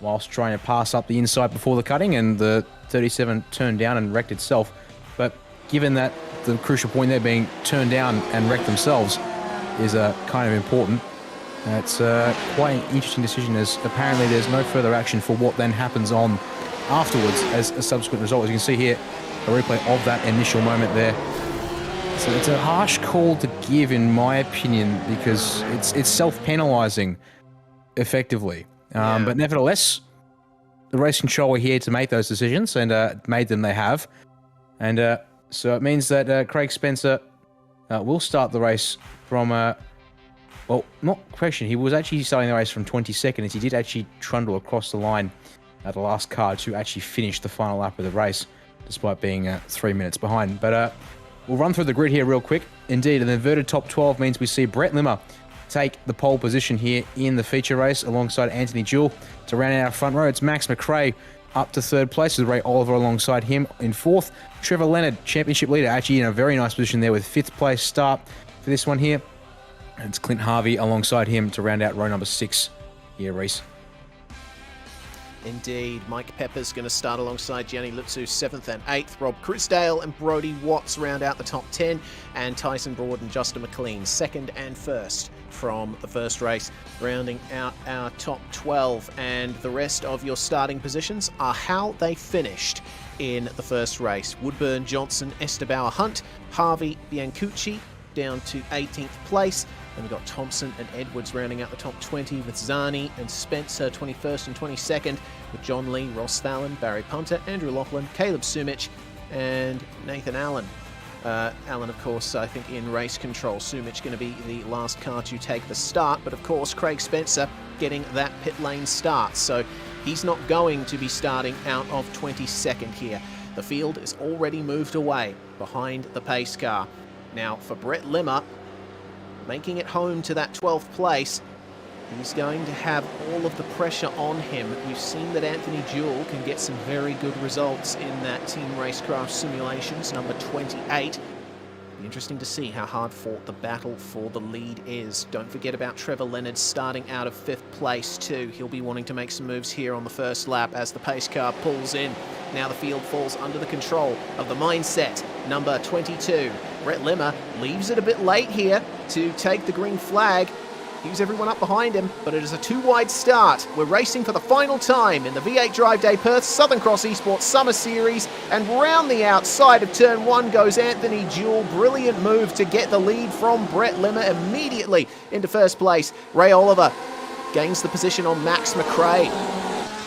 whilst trying to pass up the inside before the cutting, and the 37 turned down and wrecked itself. But given that the crucial point there being turned down and wrecked themselves is kind of important, it's quite an interesting decision, as apparently there's no further action for what then happens on afterwards as a subsequent result. As you can see here, a replay of that initial moment there. So it's a harsh call to give, in my opinion, because it's self-penalising, effectively. But nevertheless, the Race Control are here to make those decisions, and made them they have. And so it means that Craig Spencer will start the race from well, not question. He was actually starting the race from 22nd, as he did actually trundle across the line at the last car to actually finish the final lap of the race, despite being 3 minutes behind. But we'll run through the grid here real quick. Indeed, an inverted top 12 means we see Brett Limmer take the pole position here in the feature race alongside Anthony Jewell. To round out our front row, it's Max McRae up to third place with Ray Oliver alongside him in fourth. Trevor Leonard, championship leader, actually in a very nice position there with fifth place start for this one here. And it's Clint Harvey alongside him to round out row number 6 here, Reese. Indeed, Mike Pepper's going to start alongside Gianni Lutsu 7th and 8th. Rob Crisdale and Brody Watts round out the top 10. And Tyson Broad and Justin McLean 2nd and 1st from the first race, rounding out our top 12. And the rest of your starting positions are how they finished in the first race. Woodburn, Johnson, Estabauer, Hunt, Harvey, Biancucci down to 18th place. Then we've got Thompson and Edwards rounding out the top 20 with Zani and Spencer 21st and 22nd, with John Lee, Ross Fallon, Barry Punter, Andrew Lachlan, Caleb Sumich and Nathan Allen. Allen, of course, I think in race control. Sumich going to be the last car to take the start, but of course Craig Spencer getting that pit lane start, so he's not going to be starting out of 22nd here. The field is already moved away behind the pace car. Now for Brett Limmer, making it home to that 12th place, he's going to have all of the pressure on him. We've seen that Anthony Jewell can get some very good results in that Team Racecraft Simulations, number 28. Be interesting to see how hard fought the battle for the lead is. Don't forget about Trevor Leonard starting out of 5th place too. He'll be wanting to make some moves here on the first lap as the pace car pulls in. Now the field falls under the control of the Mindset, number 22. Brett Limmer leaves it a bit late here to take the green flag. Hews everyone up behind him, but it is a 2-wide start. We're racing for the final time in the V8 Drive Day Perth Southern Cross Esports Summer Series, and round the outside of turn 1 goes Anthony Jewell. Brilliant move to get the lead from Brett Limmer immediately into first place. Ray Oliver gains the position on Max McRae.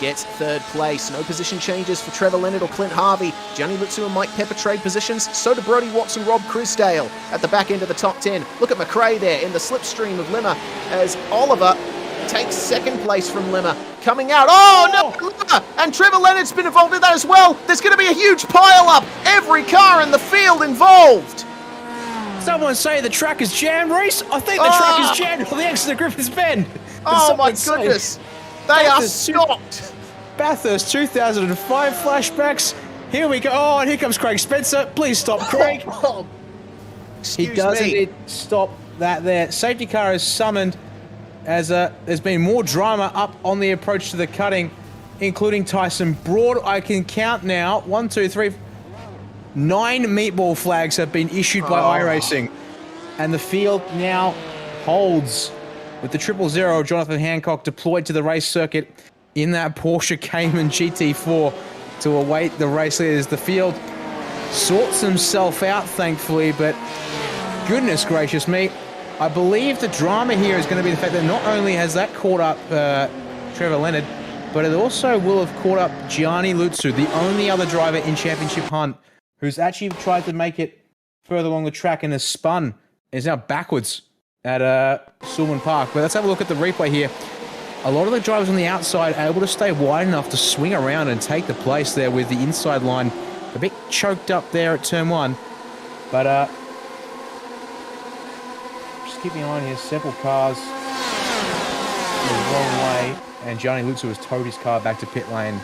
Gets third place. No position changes for Trevor Leonard or Clint Harvey. Gianni Lutsu and Mike Pepper trade positions. So do Brody Watts and Rob Crisdale at the back end of the top 10. Look at McRae there in the slipstream of Limmer as Oliver takes second place from Limmer. Coming out. Oh, no! Limmer! And Trevor Leonard's been involved in that as well. There's going to be a huge pile-up. Every car in the field involved. Someone say the track is jammed, Reese. I think the track is jammed for the exit of Griffiths Bend. Oh, my goodness. They are stopped. Bathurst 2005 flashbacks. Here we go. Oh, and here comes Craig Spencer. Please stop, Craig. He doesn't stop that there. Safety car is summoned as there's been more drama up on the approach to the cutting, including Tyson Broad. I can count now. 1, 2, 3, 9 meatball flags have been issued by iRacing. And the field now holds with the 000 Jonathan Hancock deployed to the race circuit in that Porsche Cayman GT4 to await the race leaders. The field sorts himself out, thankfully, but goodness gracious me, I believe the drama here is going to be the fact that not only has that caught up Trevor Leonard, but it also will have caught up Gianni Lutsu, the only other driver in Championship Hunt who's actually tried to make it further along the track and has spun, is now backwards at Sulman Park. But let's have a look at the replay here. A lot of the drivers on the outside are able to stay wide enough to swing around and take the place there with the inside line a bit choked up there at turn 1. But just keeping an eye on here, several cars the wrong way, and Gianni Lutsu has towed his car back to pit lane.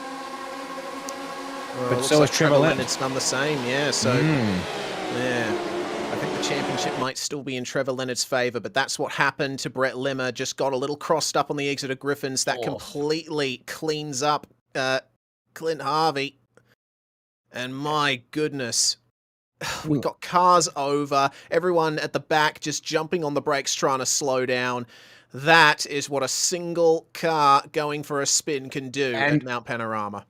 Well, but so has Trevor Leonard. Leonard's done the same, yeah, so yeah. I think the championship might still be in Trevor Leonard's favour, but that's what happened to Brett Limmer. Just got a little crossed up on the exit of Griffins. That completely cleans up Clint Harvey. And my goodness, we've got cars over. Everyone at the back just jumping on the brakes trying to slow down. That is what a single car going for a spin can do at Mount Panorama.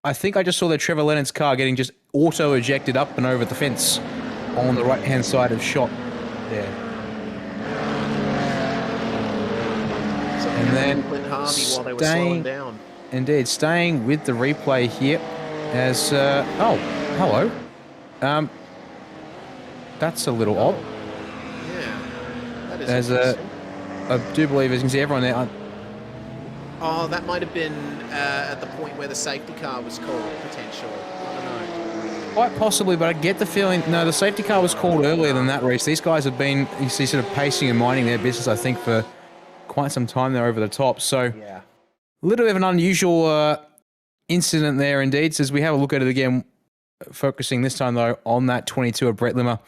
I think I just saw that Trevor Leonard's car getting just auto-ejected up and over the fence on the right-hand side of shot there. And then Clint Harvey while they were slowing down. Indeed, staying with the replay here as... oh, hello. That's a little odd. Yeah, that is As I do believe, as you can see, everyone there. Oh, that might have been at the point where the safety car was called, potentially. I don't know. Quite possibly, but I get the feeling, no, the safety car was called earlier than that, Reese. These guys have been, you see, sort of pacing and minding their business, I think, for quite some time there over the top. So, Yeah. a little bit of an unusual incident there, indeed. So as we have a look at it again, focusing this time, though, on that 22 of Brett Limmer.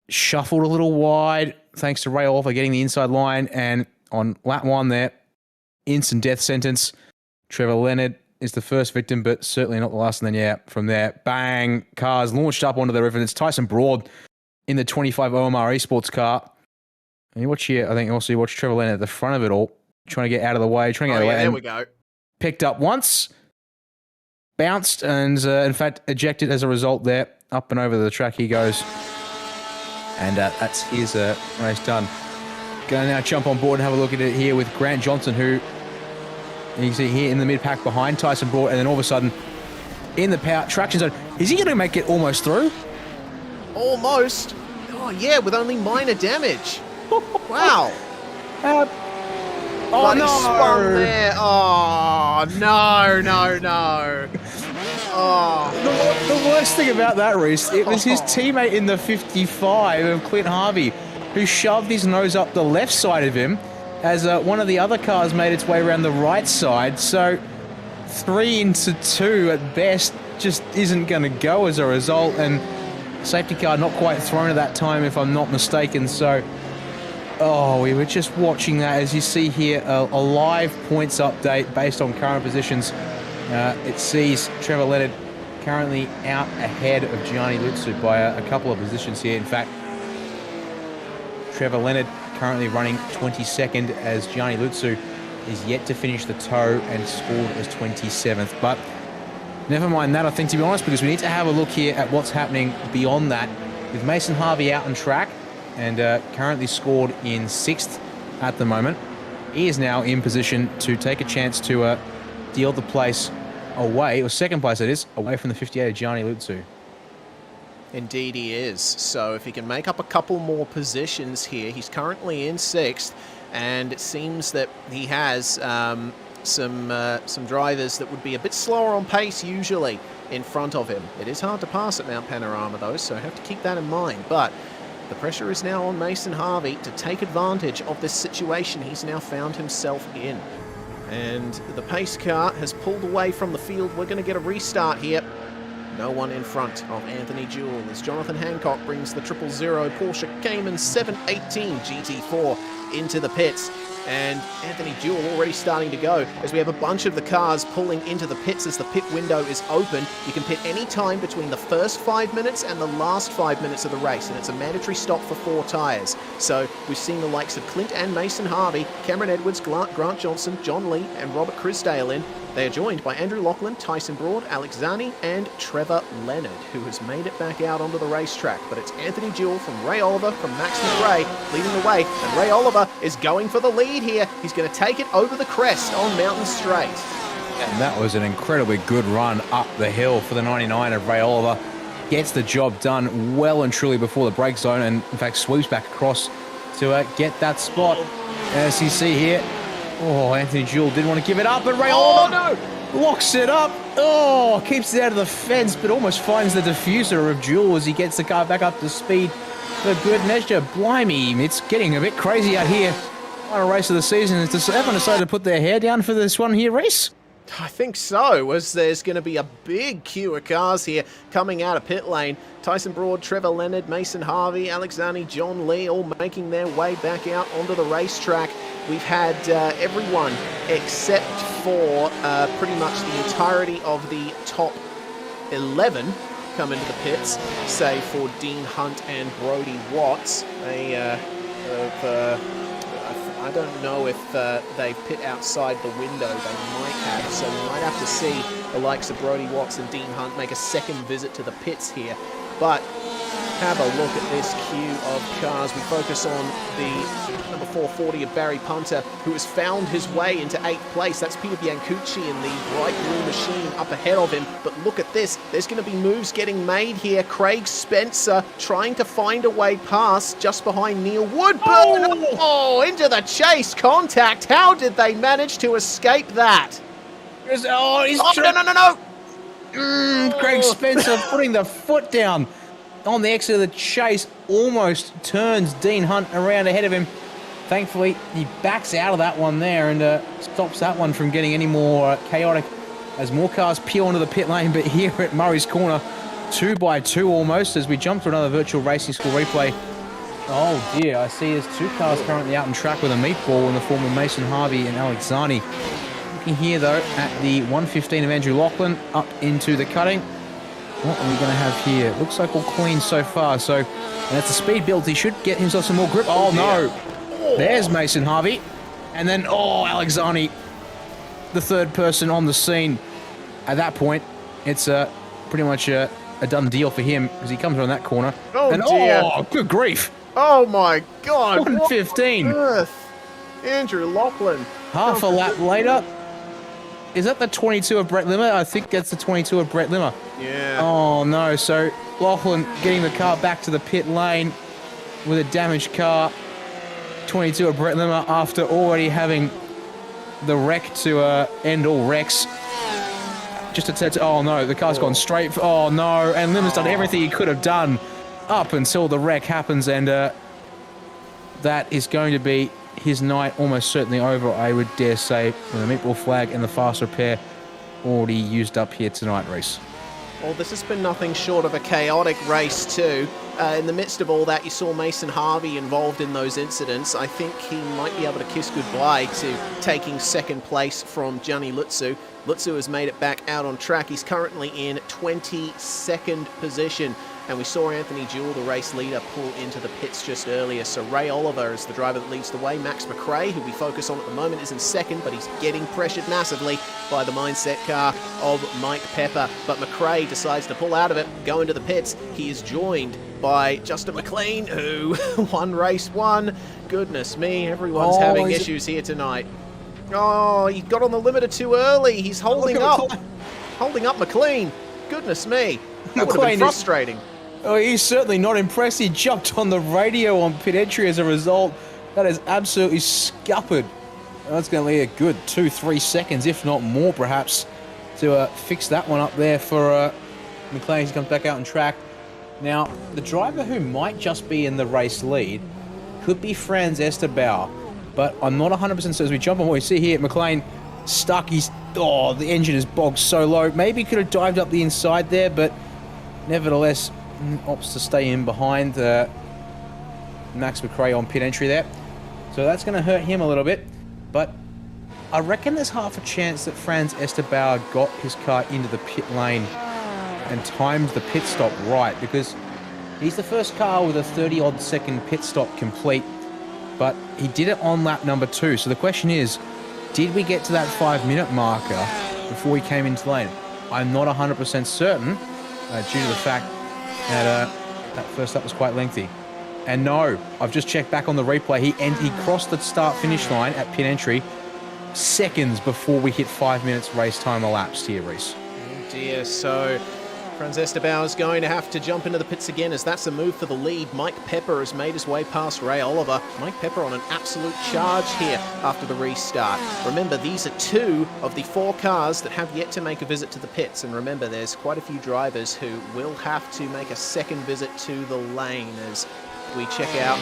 Shuffled a little wide, thanks to Ray Oliver getting the inside line, and on lap 1 there, instant death sentence. Trevor Leonard is the first victim, but certainly not the last. And then, yeah, from there, bang, cars launched up onto the river. And it's Tyson Broad in the 25 OMR Esports car. And you watch here, I think also you watch Trevor Leonard at the front of it all, trying to get out of the way, trying to get out of the way. There we go. Picked up once, bounced, and in fact, ejected as a result there. Up and over the track he goes. And that's his race done. Going to now jump on board and have a look at it here with Grant Johnson, who you can see here in the mid-pack behind Tyson Broad, and then all of a sudden, in the power traction zone, is he going to make it almost through? Almost. Oh, yeah, with only minor damage. Wow. Oh, But he no! spun there. Oh, no. Oh. The worst thing about that, Reese, it was his teammate in the 55 of Clint Harvey who shoved his nose up the left side of him as one of the other cars made its way around the right side. So 3 into 2 at best just isn't going to go as a result. And safety car not quite thrown at that time, if I'm not mistaken. So, oh, we were just watching that. As you see here, a live points update based on current positions. It sees Trevor Leonard currently out ahead of Gianni Lutsu by a couple of positions here. In fact, Trevor Leonard currently running 22nd as Gianni Lutsu is yet to finish the tow and scored as 27th. But never mind that, I think, to be honest, because we need to have a look here at what's happening beyond that. With Mason Harvey out on track and currently scored in 6th at the moment, he is now in position to take a chance to deal the place away, or 2nd place it is, away from the 58 of Gianni Lutsu. Indeed he is. So if he can make up a couple more positions here, he's currently in 6th, and it seems that he has some drivers that would be a bit slower on pace usually in front of him. It is hard to pass at Mount Panorama though, so I have to keep that in mind. But the pressure is now on Mason Harvey to take advantage of this situation he's now found himself in. And the pace car has pulled away from the field. We're going to get a restart here. No one in front of Anthony Jewell as Jonathan Hancock brings the 000 Porsche Cayman 718 GT4 into the pits. And Anthony Jewell already starting to go as we have a bunch of the cars pulling into the pits as the pit window is open. You can pit any time between the first 5 minutes and the last 5 minutes of the race, and it's a mandatory stop for 4 tyres. So we've seen the likes of Clint and Mason Harvey, Cameron Edwards, Grant Johnson, John Lee and Robert Crisdale in. They are joined by Andrew Lachlan, Tyson Broad, Alex Zani and Trevor Leonard, who has made it back out onto the racetrack. But it's Anthony Jewell from Ray Oliver from Max McRae leading the way, and Ray Oliver is going for the lead here. He's going to take it over the crest on Mountain Straight. And that was an incredibly good run up the hill for the 99 of Ray Oliver. Gets the job done well and truly before the brake zone, and in fact sweeps back across to get that spot. As you see here, oh, Anthony Jewell didn't want to give it up, but Ray Oliver locks it up. Oh, keeps it out of the fence, but almost finds the diffuser of Jewell as he gets the car back up to speed for good measure. Blimey, it's getting a bit crazy out here. Final race of the season. Has everyone decided to put their hair down for this one here, Reese? I think so, as there's going to be a big queue of cars here coming out of pit lane. Tyson Broad, Trevor Leonard, Mason Harvey, Alex Zani, John Lee all making their way back out onto the racetrack. We've had everyone except for pretty much the entirety of the top 11 come into the pits, save for Dean Hunt and Brody Watts. I don't know if they pit outside the window. They might have, so we might have to see the likes of Brody Watts and Dean Hunt make a second visit to the pits here. But have a look at this queue of cars. We focus on the number 440 of Barry Punter, who has found his way into 8th place. That's Peter Biancucci in the bright blue machine up ahead of him. But look at this. There's going to be moves getting made here. Craig Spencer trying to find a way past just behind Neil Woodburn. Oh, into the chase. Contact. How did they manage to escape that? No. Craig Spencer putting the foot down on the exit of the chase, almost turns Dean Hunt around ahead of him. Thankfully, he backs out of that one there and stops that one from getting any more chaotic as more cars peel onto the pit lane. But here at Murray's Corner, 2 by 2 almost, as we jump to another virtual racing school replay. Oh dear, I see there's 2 cars currently out on track with a meatball in the form of Mason Harvey and Alex Zani. Here though at the 115 of Andrew Lachlan up into the cutting. What are we going to have here? Looks like all clean so far. So that's a speed build. He should get himself some more grip. Oh no! There's Mason Harvey, and then Alex Zani, the third person on the scene. At that point, it's pretty much a done deal for him as he comes around that corner. Oh and dear! Good grief! Oh my God! 115. What on earth? Andrew Lachlan. Half a lap later. Is that the 22 of Brett Limmer? I think that's the 22 of Brett Limmer. Yeah. Oh, no. So, Lachlan getting the car back to the pit lane with a damaged car. 22 of Brett Limmer after already having the wreck to end all wrecks. Just a test. Oh, no. The car's gone straight. Oh, no. And Limmer's done everything he could have done up until the wreck happens. And that is going to be his night almost certainly over, I would dare say, with the meatball flag and the fast repair already used up here tonight, Reese. Well, this has been nothing short of a chaotic race too. In the midst of all that, you saw Mason Harvey involved in those incidents. I think he might be able to kiss goodbye to taking second place from Gianni Lutzu. Lutzu has made it back out on track. He's currently in 22nd position. And we saw Anthony Jewell, the race leader, pull into the pits just earlier. So Ray Oliver is the driver that leads the way. Max McRae, who we focus on at the moment, is in second, but he's getting pressured massively by the mindset car of Mike Pepper. But McRae decides to pull out of it, go into the pits. He is joined by Justin McLean, who won race 1. Goodness me, everyone's having issues here tonight. Oh, he got on the limiter too early. He's holding up McLean. Goodness me, that would have been frustrating. Oh, he's certainly not impressed. He jumped on the radio on pit entry as a result. That is absolutely scuppered. That's going to be a good 2-3 seconds, if not more, perhaps, to fix that one up there for McLean. He comes back out on track. Now, the driver who might just be in the race lead could be Franz Esterbauer, but I'm not 100% certain. As we jump on what we see here, McLean stuck. The engine is bogged so low. Maybe could have dived up the inside there, but nevertheless, opts to stay in behind Max McRae on pit entry there. So that's going to hurt him a little bit. But I reckon there's half a chance that Franz Esterbauer got his car into the pit lane and timed the pit stop right, because he's the first car with a 30-odd second pit stop complete, but he did it on lap number 2. So the question is, did we get to that 5-minute marker before we came into the lane? I'm not 100% certain due to the fact that that first lap was quite lengthy. And no, I've just checked back on the replay. He crossed the start-finish line at pit entry seconds before we hit 5 minutes race time elapsed here, Reese. Oh dear, so Franz Esterbauer is going to have to jump into the pits again, as that's a move for the lead. Mike Pepper has made his way past Ray Oliver. Mike Pepper on an absolute charge here after the restart. Remember, these are 2 of the 4 cars that have yet to make a visit to the pits. And remember, there's quite a few drivers who will have to make a second visit to the lane as we check out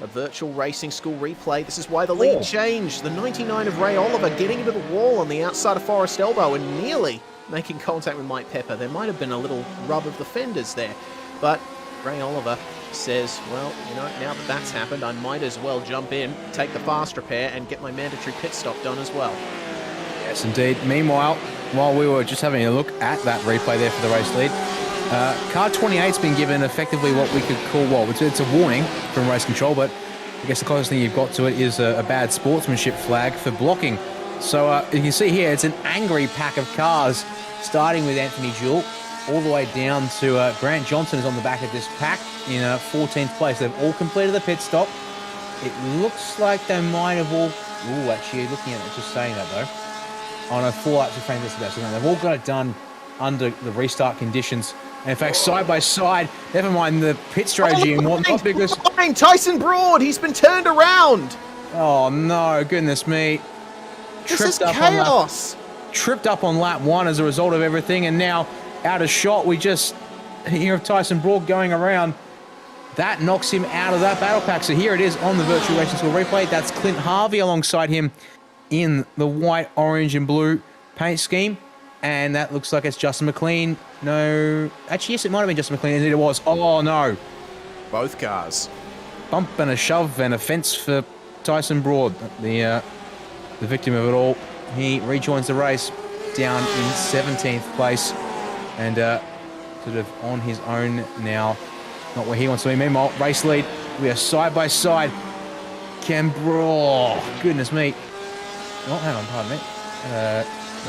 a virtual racing school replay. This is why the lead changed. The 99 of Ray Oliver getting into the wall on the outside of Forrest Elbow and nearly making contact with Mike Pepper. There might have been a little rub of the fenders there, but Ray Oliver says, well, now that that's happened, I might as well jump in, take the fast repair, and get my mandatory pit stop done as well. Yes, indeed. Meanwhile, while we were just having a look at that replay there for the race lead, car 28's been given effectively what we could call, it's a warning from race control, but I guess the closest thing you've got to it is a bad sportsmanship flag for blocking. So you can see here, it's an angry pack of cars, starting with Anthony Jewell, all the way down to Grant Johnson is on the back of this pack in 14th place. They've all completed the pit stop. It looks like they might have all... Ooh, actually, looking at it, just saying that, though. Oh, no, 4 laps of frame this about. So no, they've all got it done under the restart conditions. And in fact, side by side, never mind the pit strategy and whatnot, because... Tyson Broad, he's been turned around! Oh, no, goodness me. This is chaos! Tripped up on lap 1 as a result of everything, and now out of shot, we just hear of Tyson Broad going around. That knocks him out of that battle pack. So here it is on the Virtual Racing School replay. That's Clint Harvey alongside him in the white, orange, and blue paint scheme. And that looks like it's Justin McLean. No, actually, yes, it might have been Justin McLean. Indeed it was. Oh, no. Both cars. Bump and a shove and a fence for Tyson Broad, the victim of it all. He rejoins the race down in 17th place and sort of on his own now. Not where he wants to be. Meanwhile, race lead. We are side by side. Oh, goodness me. Oh, hang on, pardon me.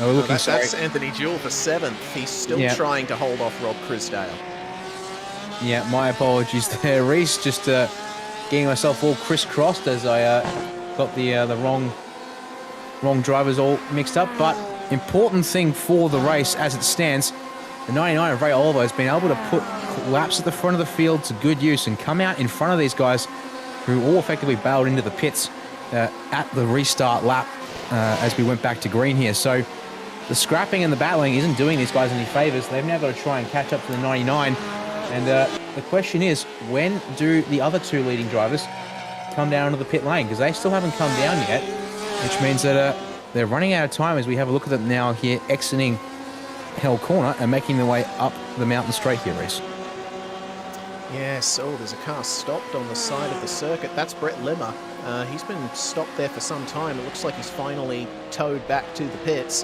No, we're looking sorry. That's Anthony Jewell for 7th. He's still trying to hold off Rob Crisdale. Yeah, my apologies there, Reese. Just getting myself all crisscrossed as I got the wrong drivers all mixed up. But important thing for the race as it stands, the 99 of Ray Oliver has been able to put laps at the front of the field to good use and come out in front of these guys who all effectively bailed into the pits at the restart lap as we went back to green here. So the scrapping and the battling isn't doing these guys any favours. They've now got to try and catch up to the 99. And the question is, when do the other 2 leading drivers come down to the pit lane? Because they still haven't come down yet, which means that they're running out of time as we have a look at them now here, exiting Hell Corner and making their way up the mountain straight here, Reese. Yes, oh, there's a car stopped on the side of the circuit. That's Brett Limmer. He's been stopped there for some time. It looks like he's finally towed back to the pits.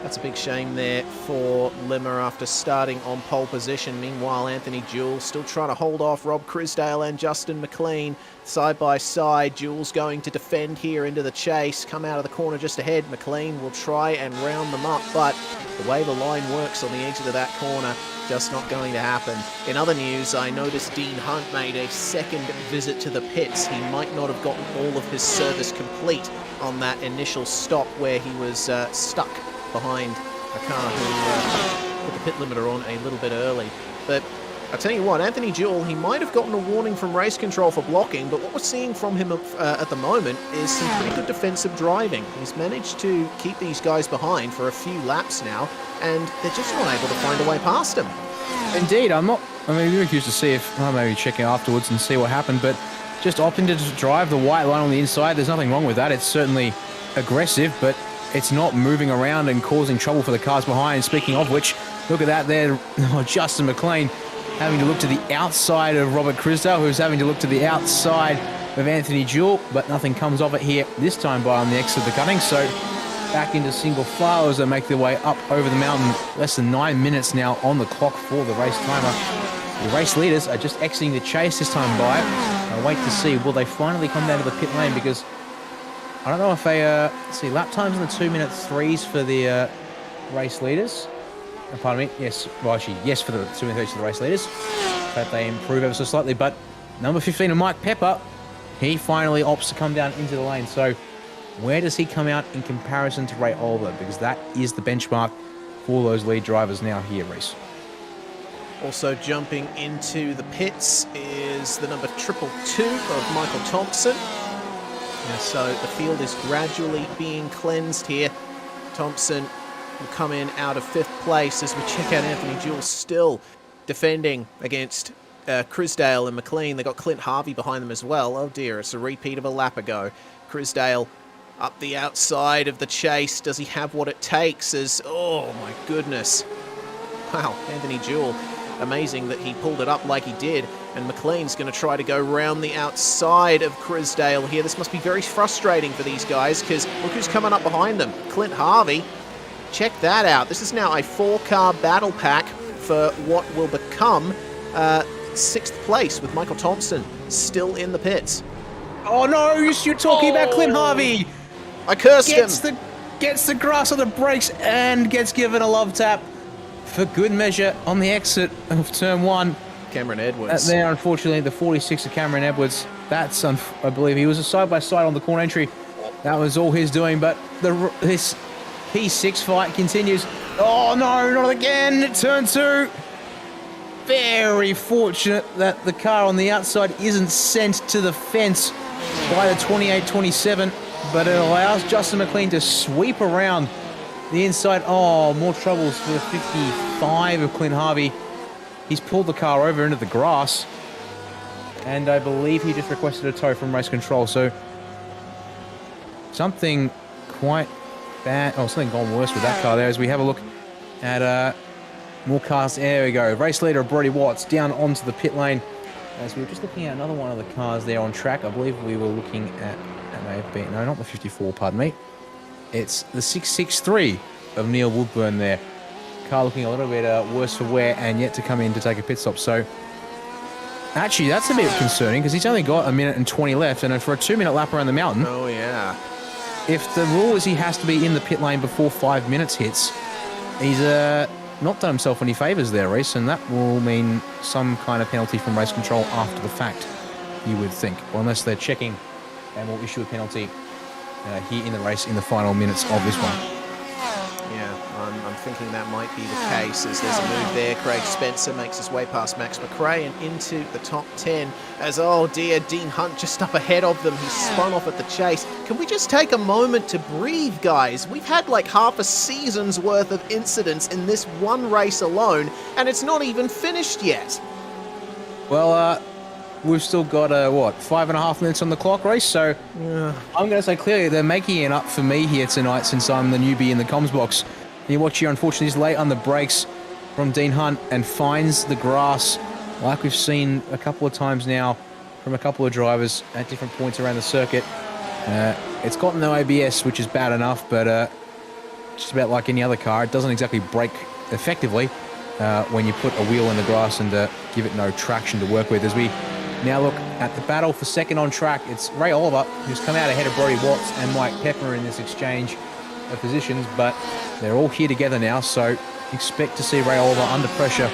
That's a big shame there for Limmer after starting on pole position. Meanwhile, Anthony Jewell still trying to hold off Rob Crisdale and Justin McLean side by side. Jewell's going to defend here into the chase, come out of the corner just ahead. McLean will try and round them up, but the way the line works on the exit of that corner, just not going to happen. In other news, I noticed Dean Hunt made a second visit to the pits. He might not have gotten all of his service complete on that initial stop where he was stuck behind a car who put the pit limiter on a little bit early. But I tell you what, Anthony Jewell, he might have gotten a warning from race control for blocking, but what we're seeing from him at the moment is some pretty good defensive driving. He's managed to keep these guys behind for a few laps now, and they're just not able to find a way past him. Indeed, I'm very curious to see if I maybe check it afterwards and see what happened, but just opting to drive the white line on the inside, there's nothing wrong with that. It's certainly aggressive, but it's not moving around and causing trouble for the cars behind. Speaking of which, look at that there. Oh, Justin McLean having to look to the outside of Robert Crisdale, who's having to look to the outside of Anthony Jewell, but nothing comes of it here this time by on the exit of the cutting. So back into single file as they make their way up over the mountain. Less than 9 minutes now on the clock for the race timer. The race leaders are just exiting the chase this time by. I'll wait to see, will they finally come down to the pit lane, because I don't know if they, see, lap times in the 2-minute 3s for the race leaders. Pardon me, yes, well actually, yes for the 2-minute 3s for the race leaders. But they improve ever so slightly. But number 15 of Mike Pepper, he finally opts to come down into the lane. So where does he come out in comparison to Ray Oliver? Because that is the benchmark for those lead drivers now here, Reese. Also jumping into the pits is the number 222 of Michael Thompson. Yeah, so the field is gradually being cleansed here. Thompson will come in out of 5th place as we check out Anthony Jewell still defending against Crisdale and McLean. They got Clint Harvey behind them as well. Oh dear, it's a repeat of a lap ago. Crisdale up the outside of the chase. Does he have what it takes? Oh my goodness. Wow, Anthony Jewell, amazing that he pulled it up like he did. And McLean's going to try to go round the outside of Crisdale here. This must be very frustrating for these guys, because look who's coming up behind them. Clint Harvey. Check that out. This is now a 4-car battle pack for what will become 6th place, with Michael Thompson still in the pits. Oh no, you're talking about Clint Harvey. I cursed him. Gets the grass on the brakes and gets given a love tap for good measure on the exit of turn 1. Cameron Edwards. There, unfortunately, the 46 of Cameron Edwards. That's, I believe, he was a side-by-side on the corner entry. That was all his doing, but this P6 fight continues. Oh, no, not again. Turn 2. Very fortunate that the car on the outside isn't sent to the fence by the 28-27, but it allows Justin McLean to sweep around the inside. Oh, more troubles for the 55 of Clint Harvey. He's pulled the car over into the grass, and I believe he just requested a tow from race control. So something quite bad. Oh, something gone worse with that car there as we have a look at more cars. There we go. Race leader Brody Watts down onto the pit lane. As we were just looking at another one of the cars there on track. I believe we were looking at, that may have been, no, not the 54, pardon me. It's the 663 of Neil Woodburn there. Car looking a little bit worse for wear and yet to come in to take a pit stop. So actually, that's a bit concerning because he's only got 1 minute and 20 left, and for a 2-minute lap around the mountain. Oh, yeah. If the rule is he has to be in the pit lane before 5 minutes hits, he's not done himself any favours there, Reese, and that will mean some kind of penalty from race control after the fact, you would think. Well, unless they're checking and will issue a penalty here in the race in the final minutes of this one. Yeah, I'm thinking that might be the case as there's a move there. Craig Spencer makes his way past Max McRae and into the top 10 as, oh dear, Dean Hunt just up ahead of them. He's spun off at the chase. Can we just take a moment to breathe, guys? We've had like half a season's worth of incidents in this one race alone, and it's not even finished yet. Well, we've still got, 5.5 minutes on the clock, Race, so I'm going to say clearly they're making it up for me here tonight since I'm the newbie in the comms box. You watch here, unfortunately, he's late on the brakes from Dean Hunt and finds the grass like we've seen a couple of times now from a couple of drivers at different points around the circuit. It's got no ABS, which is bad enough, but just about like any other car, it doesn't exactly brake effectively when you put a wheel in the grass and give it no traction to work with. As we now look at the battle for second on track, it's Ray Oliver who's come out ahead of Brody Watts and Mike Pepper in this exchange of positions, but they're all here together now, so expect to see Ray Oliver under pressure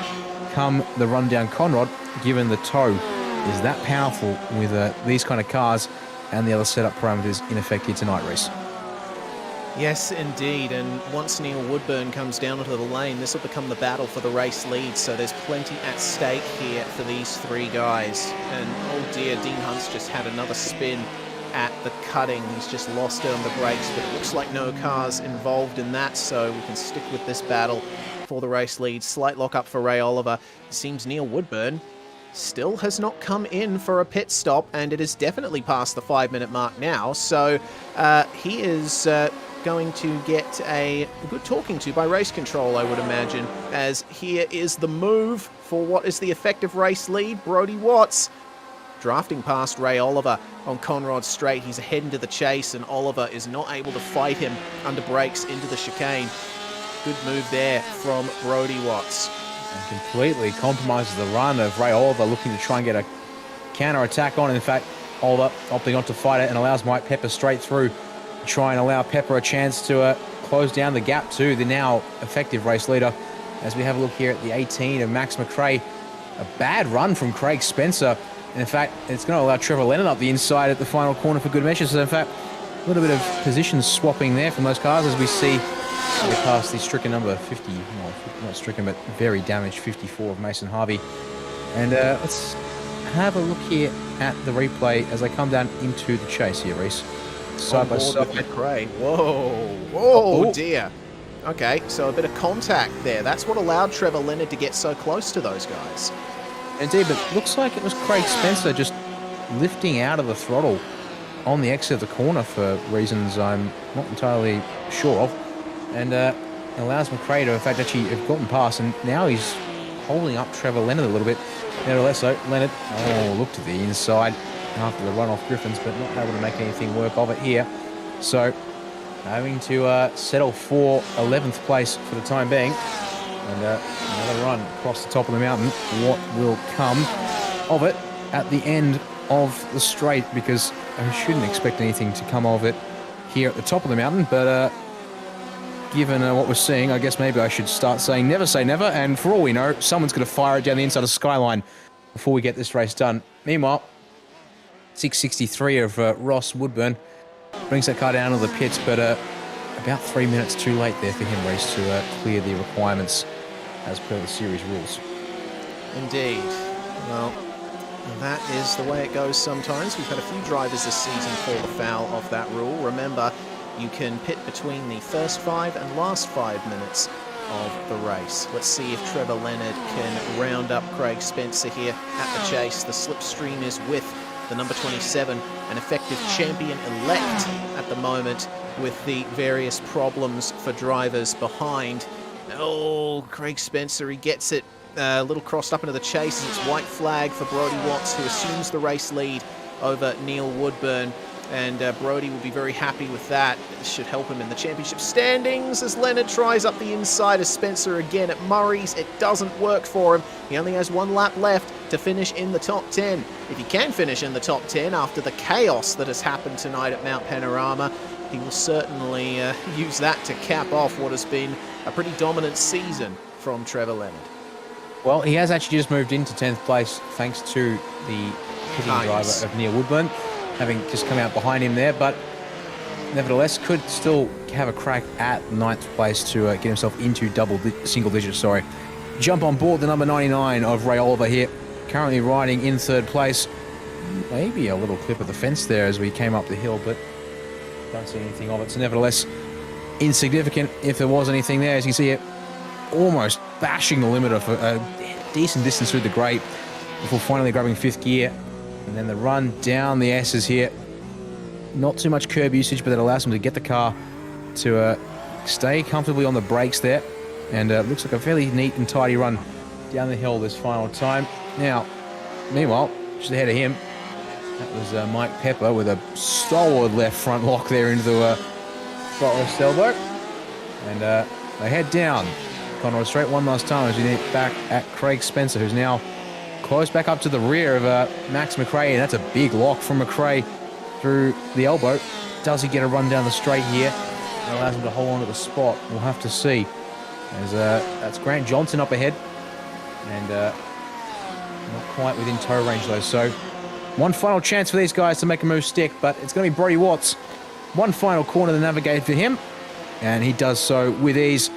come the rundown Conrod, given the tow is that powerful with these kind of cars and the other setup parameters in effect here tonight, Reese. Yes, indeed, and once Neil Woodburn comes down into the lane, this will become the battle for the race lead, so there's plenty at stake here for these three guys. And oh dear, Dean Hunt's just had another spin at the cutting. He's just lost it on the brakes, but it looks like no cars involved in that, so we can stick with this battle for the race lead. Slight lock up for Ray Oliver. It seems Neil Woodburn still has not come in for a pit stop, and it is definitely past the 5-minute mark now, so he is going to get a good talking to by race control, I would imagine, as here is the move for what is the effective race lead. Brody Watts drafting past Ray Oliver on Conrod Straight. He's ahead into the chase, and Oliver is not able to fight him under brakes into the chicane. Good move there from Brody Watts. And completely compromises the run of Ray Oliver, looking to try and get a counter-attack on. In fact, Oliver opting not to fight it and allows Mike Pepper straight through to try and allow Pepper a chance to close down the gap to the now effective race leader. As we have a look here at the 18 of Max McRae, a bad run from Craig Spencer. And in fact, it's going to allow Trevor Lennon up the inside at the final corner for good measure. So in fact, a little bit of position swapping there from those cars as we see past the stricken number 50, well, not stricken, but very damaged 54 of Mason Harvey. And let's have a look here at the replay as they come down into the chase here, Reese. Side by side. McRae. Whoa, dear. Okay, so a bit of contact there. That's what allowed Trevor Leonard to get so close to those guys. Indeed, but looks like it was Craig Spencer just lifting out of the throttle on the exit of the corner for reasons I'm not entirely sure of. And allows McRae to, in fact, actually have gotten past, and now he's holding up Trevor Leonard a little bit. Nevertheless, though, Leonard, look to the inside after the run off Griffins, but not able to make anything work of it here. So, having to settle for 11th place for the time being. And another run across the top of the mountain. What will come of it at the end of the straight? Because I shouldn't expect anything to come of it here at the top of the mountain, but given what we're seeing, I guess maybe I should start saying never say never. And for all we know, someone's going to fire it down the inside of Skyline before we get this race done. Meanwhile, 663 of Ross Woodburn brings that car down to the pits, but about 3 minutes too late there for him, Reece, to clear the requirements as per the series rules. Indeed. Well, that is the way it goes sometimes. We've had a few drivers this season fall afoul of that rule. Remember, you can pit between the first 5 and last 5 minutes of the race. Let's see if Trevor Leonard can round up Craig Spencer here at the chase. The slipstream is with the number 27, an effective champion-elect at the moment, with the various problems for drivers behind. Oh, Craig Spencer, he gets it a little crossed up into the chase as it's white flag for Brodie Watts, who assumes the race lead over Neil Woodburn. And Brodie will be very happy with that. This should help him in the championship standings as Leonard tries up the inside of Spencer again at Murray's. It doesn't work for him. He only has 1 lap left to finish in the top 10. If he can finish in the top 10 after the chaos that has happened tonight at Mount Panorama, he will certainly use that to cap off what has been a pretty dominant season from Trevor Leonard. Well, he has actually just moved into 10th place thanks to the hitting driver of Neil Woodburn, having just come out behind him there, but nevertheless could still have a crack at 9th place to get himself into single digits. Jump on board the number 99 of Ray Oliver here, currently riding in 3rd place. Maybe a little clip of the fence there as we came up the hill, but don't see anything of it. So nevertheless, insignificant if there was anything there. As you can see it, almost bashing the limiter for a decent distance through the grate before finally grabbing 5th gear. And then the run down the S's here. Not too much curb usage, but that allows him to get the car to stay comfortably on the brakes there. And looks like a fairly neat and tidy run down the hill this final time. Now, meanwhile, just ahead of him, that was Mike Pepper with a solid left front lock there into the front left elbow. And they head down Conroy Straight one last time as we get back at Craig Spencer, who's now close back up to the rear of Max McRae, and that's a big lock from McRae through the elbow. Does he get a run down the straight here? It allows him to hold on to the spot. We'll have to see. As that's Grant Johnson up ahead, and not quite within tow range though. So one final chance for these guys to make a move stick, but it's going to be Brodie Watts. One final corner to navigate for him, and he does so with ease.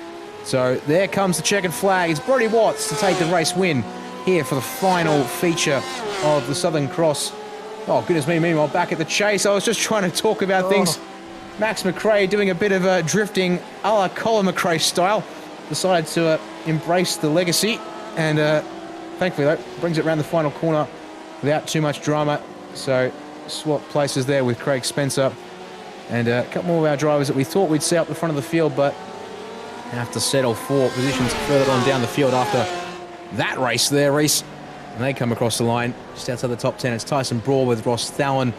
So there comes the checkered flag. It's Brodie Watts to take the race win here for the final feature of the Southern Cross. Oh, goodness me. Meanwhile, back at the chase, I was just trying to talk about things. Max McRae doing a bit of drifting a la Colin McRae style. Decided to embrace the legacy, and thankfully, though, brings it around the final corner without too much drama. So swap places there with Craig Spencer. And a couple more of our drivers that we thought we'd see up the front of the field, but have to settle for positions further on down the field after that race there, Reece. And they come across the line just outside the top 10. It's Tyson Brawl with Ross Thallon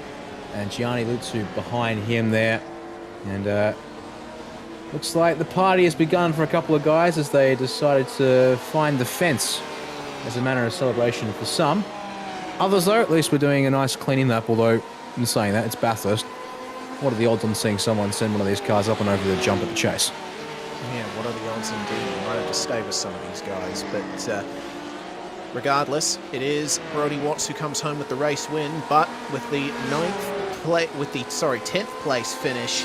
and Gianni Lutsu behind him there. And looks like the party has begun for a couple of guys as they decided to find the fence as a manner of celebration for some. Others, though, at least we're doing a nice cleaning lap, although in saying that, it's Bathurst. What are the odds on seeing someone send one of these cars up and over the jump at the chase? Yeah, what are the odds indeed? We might have to stay with some of these guys, but regardless, it is Brodie Watts who comes home with the race win, but with the 10th place finish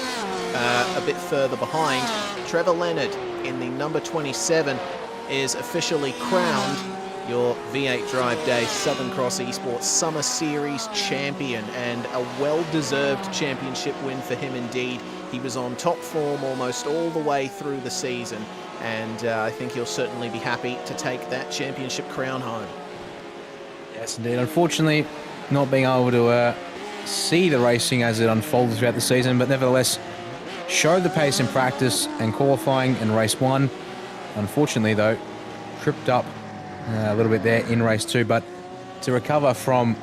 a bit further behind, Trevor Leonard in the number 27 is officially crowned your V8 Drive Day Southern Cross Esports Summer Series champion, and a well-deserved championship win for him indeed. He was on top form almost all the way through the season, and I think he'll certainly be happy to take that championship crown home. Yes, indeed. Unfortunately, not being able to see the racing as it unfolded throughout the season, but nevertheless, showed the pace in practice and qualifying in race 1. Unfortunately, though, tripped up a little bit there in race 2, but to recover from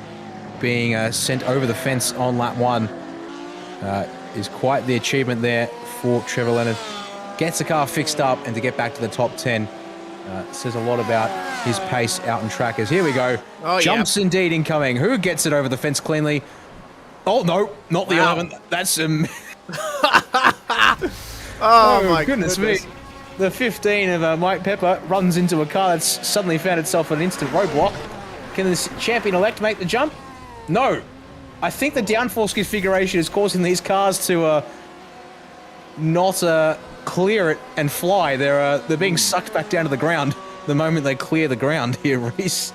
being sent over the fence on lap 1 is quite the achievement there for Trevor Leonard. Gets the car fixed up, and to get back to the top 10 says a lot about his pace out in track. As here we go. Oh, jumps indeed incoming. Who gets it over the fence cleanly? Oh, no, not the 11th. That's Oh, my goodness me. The 15 of Mike Pepper runs into a car that's suddenly found itself an instant roadblock. Can this champion-elect make the jump? No. I think the downforce configuration is causing these cars to not clear it and fly. They're being sucked back down to the ground the moment they clear the ground here, Reese.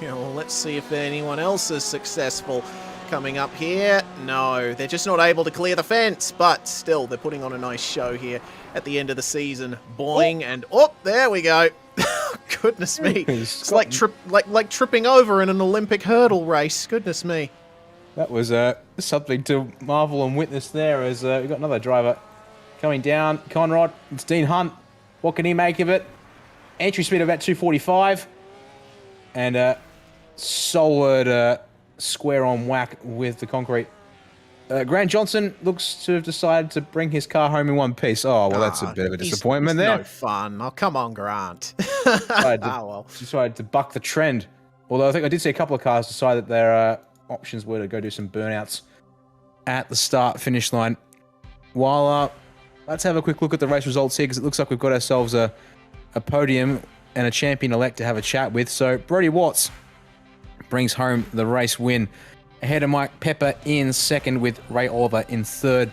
Yeah, well, let's see if anyone else is successful coming up here. No, they're just not able to clear the fence, but still, they're putting on a nice show here at the end of the season. Boing, and there we go. Goodness me. It's like tripping over in an Olympic hurdle race. Goodness me. That was something to marvel and witness there, as we've got another driver coming down. Conrad, it's Dean Hunt. What can he make of it? Entry speed of about 245. And solid square on whack with the concrete. Grant Johnson looks to have decided to bring his car home in one piece. Oh, well, that's a bit of a disappointment there. No fun. Oh, come on, Grant. Decided to buck the trend. Although I think I did see a couple of cars decide that their options were to go do some burnouts at the start-finish line. While let's have a quick look at the race results here, because it looks like we've got ourselves a podium and a champion-elect to have a chat with. So Brody Watts brings home the race win, ahead of Mike Pepper in second with Ray Oliver in third.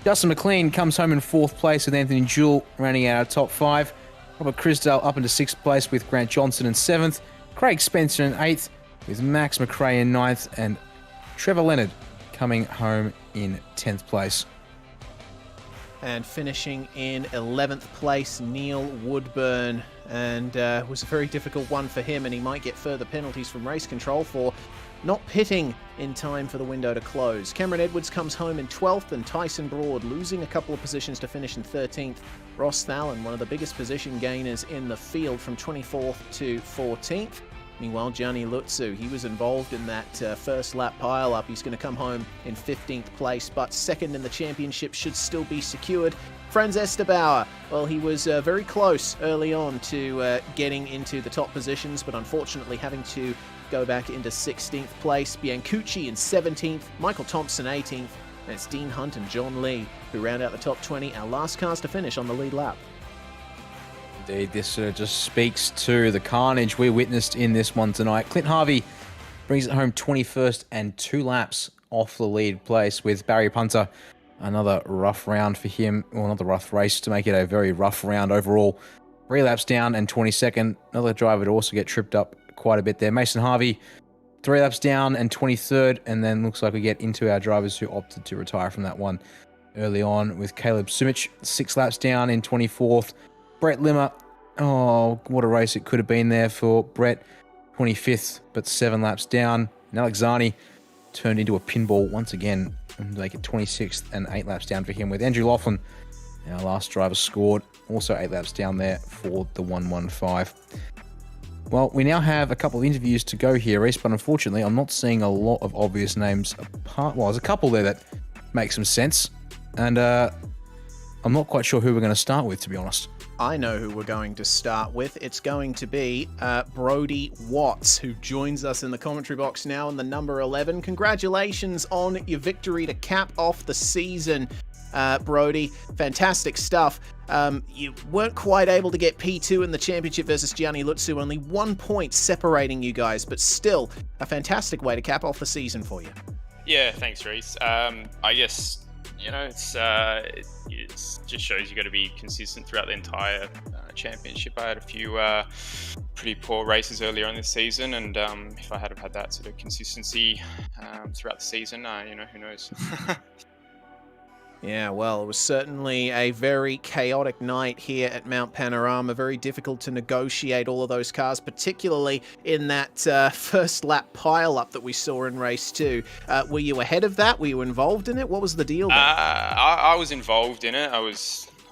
Justin McLean comes home in fourth place with Anthony Jewell rounding out our top five. Robert Crisdale up into sixth place with Grant Johnson in seventh. Craig Spencer in eighth with Max McRae in ninth, and Trevor Leonard coming home in 10th place. And finishing in 11th place, Neil Woodburn. And it was a very difficult one for him, and he might get further penalties from race control for not pitting in time for the window to close. Cameron Edwards comes home in 12th, and Tyson Broad losing a couple of positions to finish in 13th. Ross Thalen, one of the biggest position gainers in the field, from 24th to 14th. Meanwhile, Gianni Lutzu, he was involved in that first lap pile-up. He's going to come home in 15th place, but second in the championship should still be secured. Franz Estabauer, well, he was very close early on to getting into the top positions, but unfortunately having to go back into 16th place. Biancucci in 17th, Michael Thompson 18th, and it's Dean Hunt and John Lee who round out the top 20, our last cars to finish on the lead lap. Indeed, this just speaks to the carnage we witnessed in this one tonight. Clint Harvey brings it home 21st and 2 laps off the lead place, with Barry Punter. Another rough round for him, or another rough race to make it a very rough round overall. 3 laps down and 22nd. Another driver to also get tripped up quite a bit there. Mason Harvey, 3 laps down and 23rd, and then looks like we get into our drivers who opted to retire from that one early on, with Caleb Sumich, 6 laps down in 24th. Brett Limmer, oh, what a race it could have been there for Brett. 25th, but 7 laps down. And Alex Zani turned into a pinball once again, and make it 26th and 8 laps down for him, with Andrew Laughlin, our last driver, scored also 8 laps down there for the 115. Well, we now have a couple of interviews to go here, Reese, but unfortunately I'm not seeing a lot of obvious names apart. Well, there's a couple there that make some sense, and I'm not quite sure who we're going to start with, to be honest. I know who we're going to start with. It's going to be Brody Watts, who joins us in the commentary box now in the number 11. Congratulations on your victory to cap off the season, Brody. Fantastic stuff. You weren't quite able to get P2 in the championship versus Gianni Lutzu, only 1 point separating you guys, but still a fantastic way to cap off the season for you. Yeah, thanks, Reese. I guess, you know, it just shows you got to be consistent throughout the entire championship. I had a few pretty poor races earlier on this season, and if I had have had that sort of consistency throughout the season, you know, who knows? Yeah, well, it was certainly a very chaotic night here at Mount Panorama. Very difficult to negotiate all of those cars, particularly in that first lap pile-up that we saw in race 2. Were you ahead of that? Were you involved in it? What was the deal there? I was involved in it.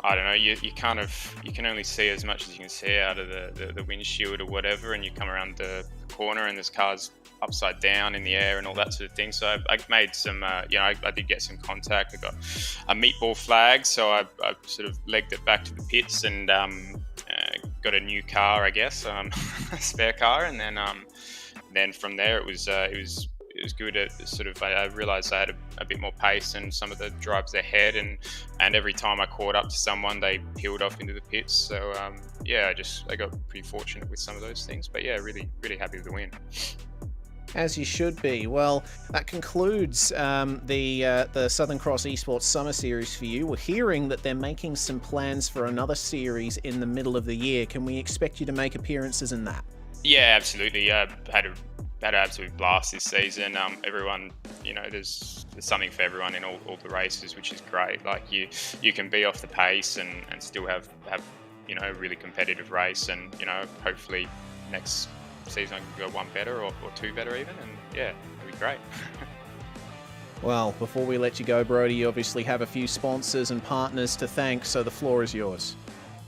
I don't know, you can only see as much as you can see out of the windshield or whatever, and you come around the corner and this car's upside down in the air and all that sort of thing. So I made some, I did get some contact. I got a meatball flag, so I sort of legged it back to the pits and got a new car, I guess, a spare car, and then from there it was it was good at sort of, I realized I had a bit more pace and some of the drivers ahead, and every time I caught up to someone, they peeled off into the pits. So yeah, I got pretty fortunate with some of those things, but yeah, really happy with the win. As you should be. Well, that concludes the Southern Cross Esports Summer Series for you. We're hearing that they're making some plans for another series in the middle of the year. Can we expect you to make appearances in that? Yeah, absolutely. Had an absolute blast this season. Everyone, there's something for everyone in all the races, which is great. Like you can be off the pace and still have a really competitive race, and hopefully next season I can go one better or two better even, and yeah, it'll be great. Well, before we let you go, Brody, you obviously have a few sponsors and partners to thank, so the floor is yours.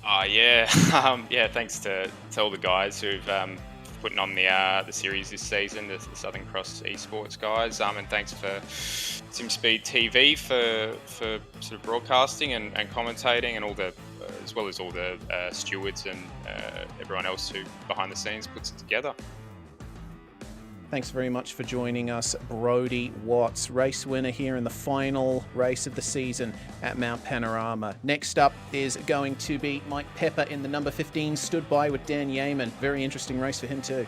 Yeah, thanks to all the guys who've putting on the series this season, the Southern Cross Esports guys, and thanks for SimSpeed TV for sort of broadcasting and commentating, and all the as well as all the stewards and everyone else who behind the scenes puts it together. Thanks very much for joining us, Brody Watts, race winner here in the final race of the season at Mount Panorama. Next up is going to be Mike Pepper in the number 15, stood by with Dan Yeaman. Very interesting race for him too.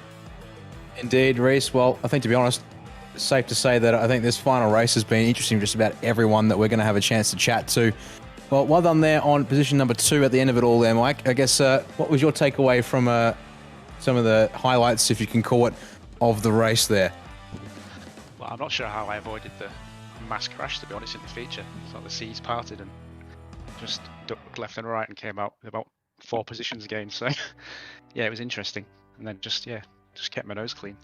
Indeed, Reese. Well, I think, to be honest, it's safe to say that I think this final race has been interesting for just about everyone that we're going to have a chance to chat to. Well, well done there on position number 2 at the end of it all there, Mike. I guess, what was your takeaway from some of the highlights, if you can call it, of the race there? Well, I'm not sure how I avoided the mass crash, to be honest, in the feature. So the seas parted and just ducked left and right and came out with about 4 positions again. So yeah, it was interesting. And then just kept my nose clean.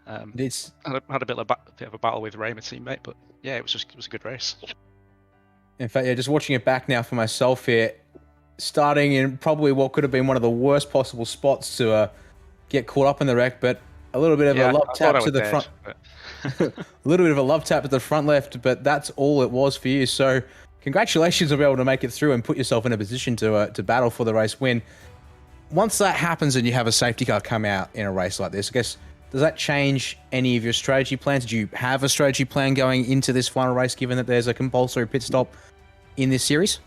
Had a bit of a battle with Ray, my teammate, but yeah, it was a good race. In fact, yeah, just watching it back now for myself here, starting in probably what could have been one of the worst possible spots to get caught up in the wreck, but a little bit of a love tap to the front. A little bit of a love tap at the front left, but that's all it was for you. So congratulations on being able to make it through and put yourself in a position to battle for the race win. Once that happens and you have a safety car come out in a race like this, I guess, does that change any of your strategy plans? Did you have a strategy plan going into this final race, given that there's a compulsory pit stop in this series?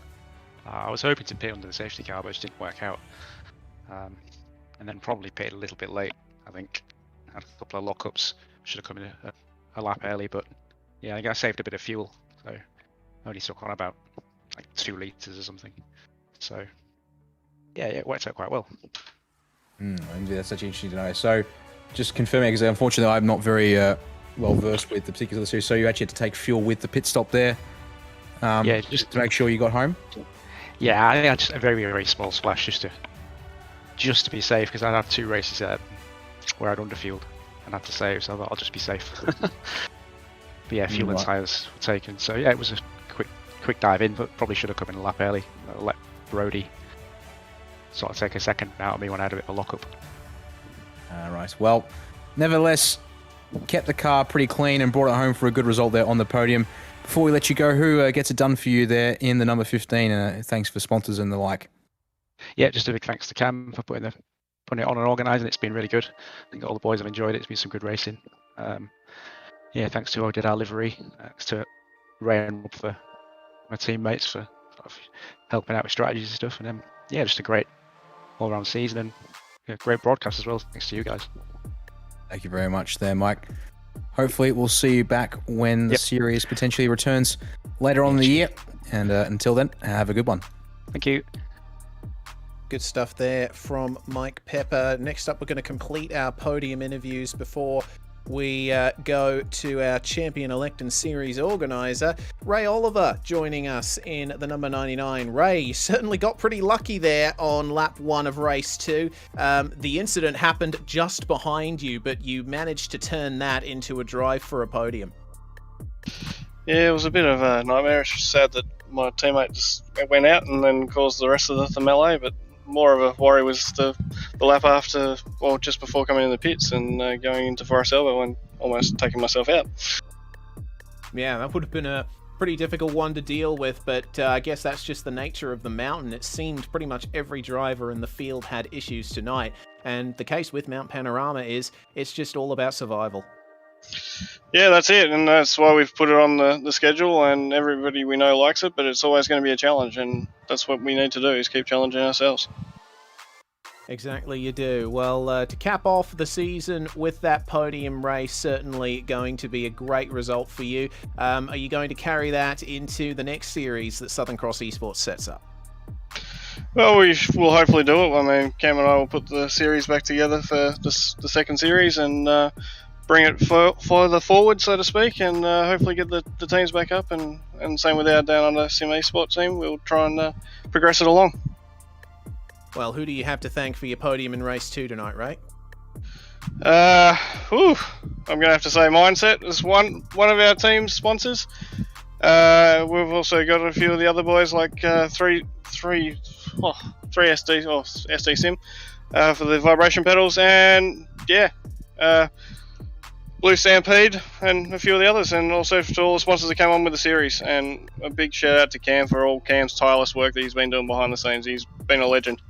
I was hoping to pit under the safety car, but it just didn't work out. And then probably pitted a little bit late, I think. Had a couple of lockups. Should have come in a lap early, but yeah, I think I saved a bit of fuel. So I only took on about like 2 litres or something. So yeah, it worked out quite well. That's such interesting to know. So just confirming, because unfortunately I'm not very well versed with the particular series, so you actually had to take fuel with the pit stop there. Yeah, just to make sure you got home. Yeah, I think I just a very, very small splash just to be safe, because I'd had 2 races where I'd underfueled and had to save, so I thought I'll just be safe. But yeah, fuel and tyres were taken, so yeah, it was a quick dive in, but probably should have come in a lap early. Let Brody sort of take a second out of me when I had a bit of a lockup. Right. Well, nevertheless, kept the car pretty clean and brought it home for a good result there on the podium. Before we let you go, who gets it done for you there in the number 15? Thanks for sponsors and the like. Yeah, just a big thanks to Cam for putting it on and organising. It's been really good. I think all the boys have enjoyed it. It's been some good racing. Yeah, thanks to who did our livery. Thanks to Ray and Rob for my teammates for sort of helping out with strategies and stuff. And yeah, just a great all-round season, and yeah, great broadcast as well. Thanks to you guys. Thank you very much there, Mike. Hopefully we'll see you back when the series potentially returns later on in the year. And until then, have a good one. Thank you. Good stuff there from Mike Pepper. Next up, we're going to complete our podium interviews before we go to our champion-elect and series organizer, Ray Oliver, joining us in the number 99. Ray, you certainly got pretty lucky there on lap 1 of race 2. The incident happened just behind you, but you managed to turn that into a drive for a podium. Yeah, it was a bit of a nightmare. It's sad that my teammate just went out and then caused the rest of the melee, but more of a worry was the lap after, or just before coming in the pits and going into Forest Elbow and almost taking myself out. Yeah, that would have been a pretty difficult one to deal with, but I guess that's just the nature of the mountain. It seemed pretty much every driver in the field had issues tonight, and the case with Mount Panorama is it's just all about survival. Yeah, that's it, and that's why we've put it on the schedule, and everybody we know likes it, but it's always going to be a challenge, and that's what we need to do, is keep challenging ourselves. Exactly, you do. Well, to cap off the season with that podium race, certainly going to be a great result for you. Are you going to carry that into the next series that Southern Cross Esports sets up? Well, we will hopefully do it. I mean, Cam and I will put the series back together for the second series and bring it further forward, so to speak, and hopefully get the teams back up. And same with our Down Under Sim Esports team. We'll try and progress it along. Well, who do you have to thank for your podium in race 2 tonight, Ray? I'm going to have to say Mindset is one of our team sponsors. We've also got a few of the other boys, like 3SD or SD Sim for the vibration pedals, and Blue Stampede and a few of the others, and also to all the sponsors that came on with the series. And a big shout out to Cam for all Cam's tireless work that he's been doing behind the scenes. He's been a legend.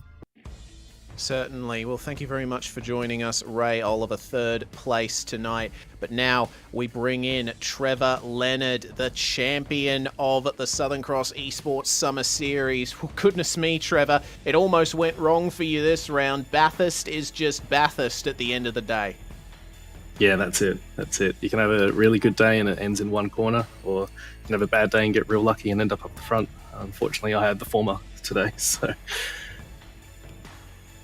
Certainly. Well, thank you very much for joining us, Ray Oliver, third place tonight. But now we bring in Trevor Leonard, the champion of the Southern Cross Esports Summer Series. Well, goodness me, Trevor, it almost went wrong for you this round. Bathurst is just Bathurst at the end of the day. Yeah, that's it. You can have a really good day and it ends in one corner, or you can have a bad day and get real lucky and end up the front. Unfortunately, I had the former today, so...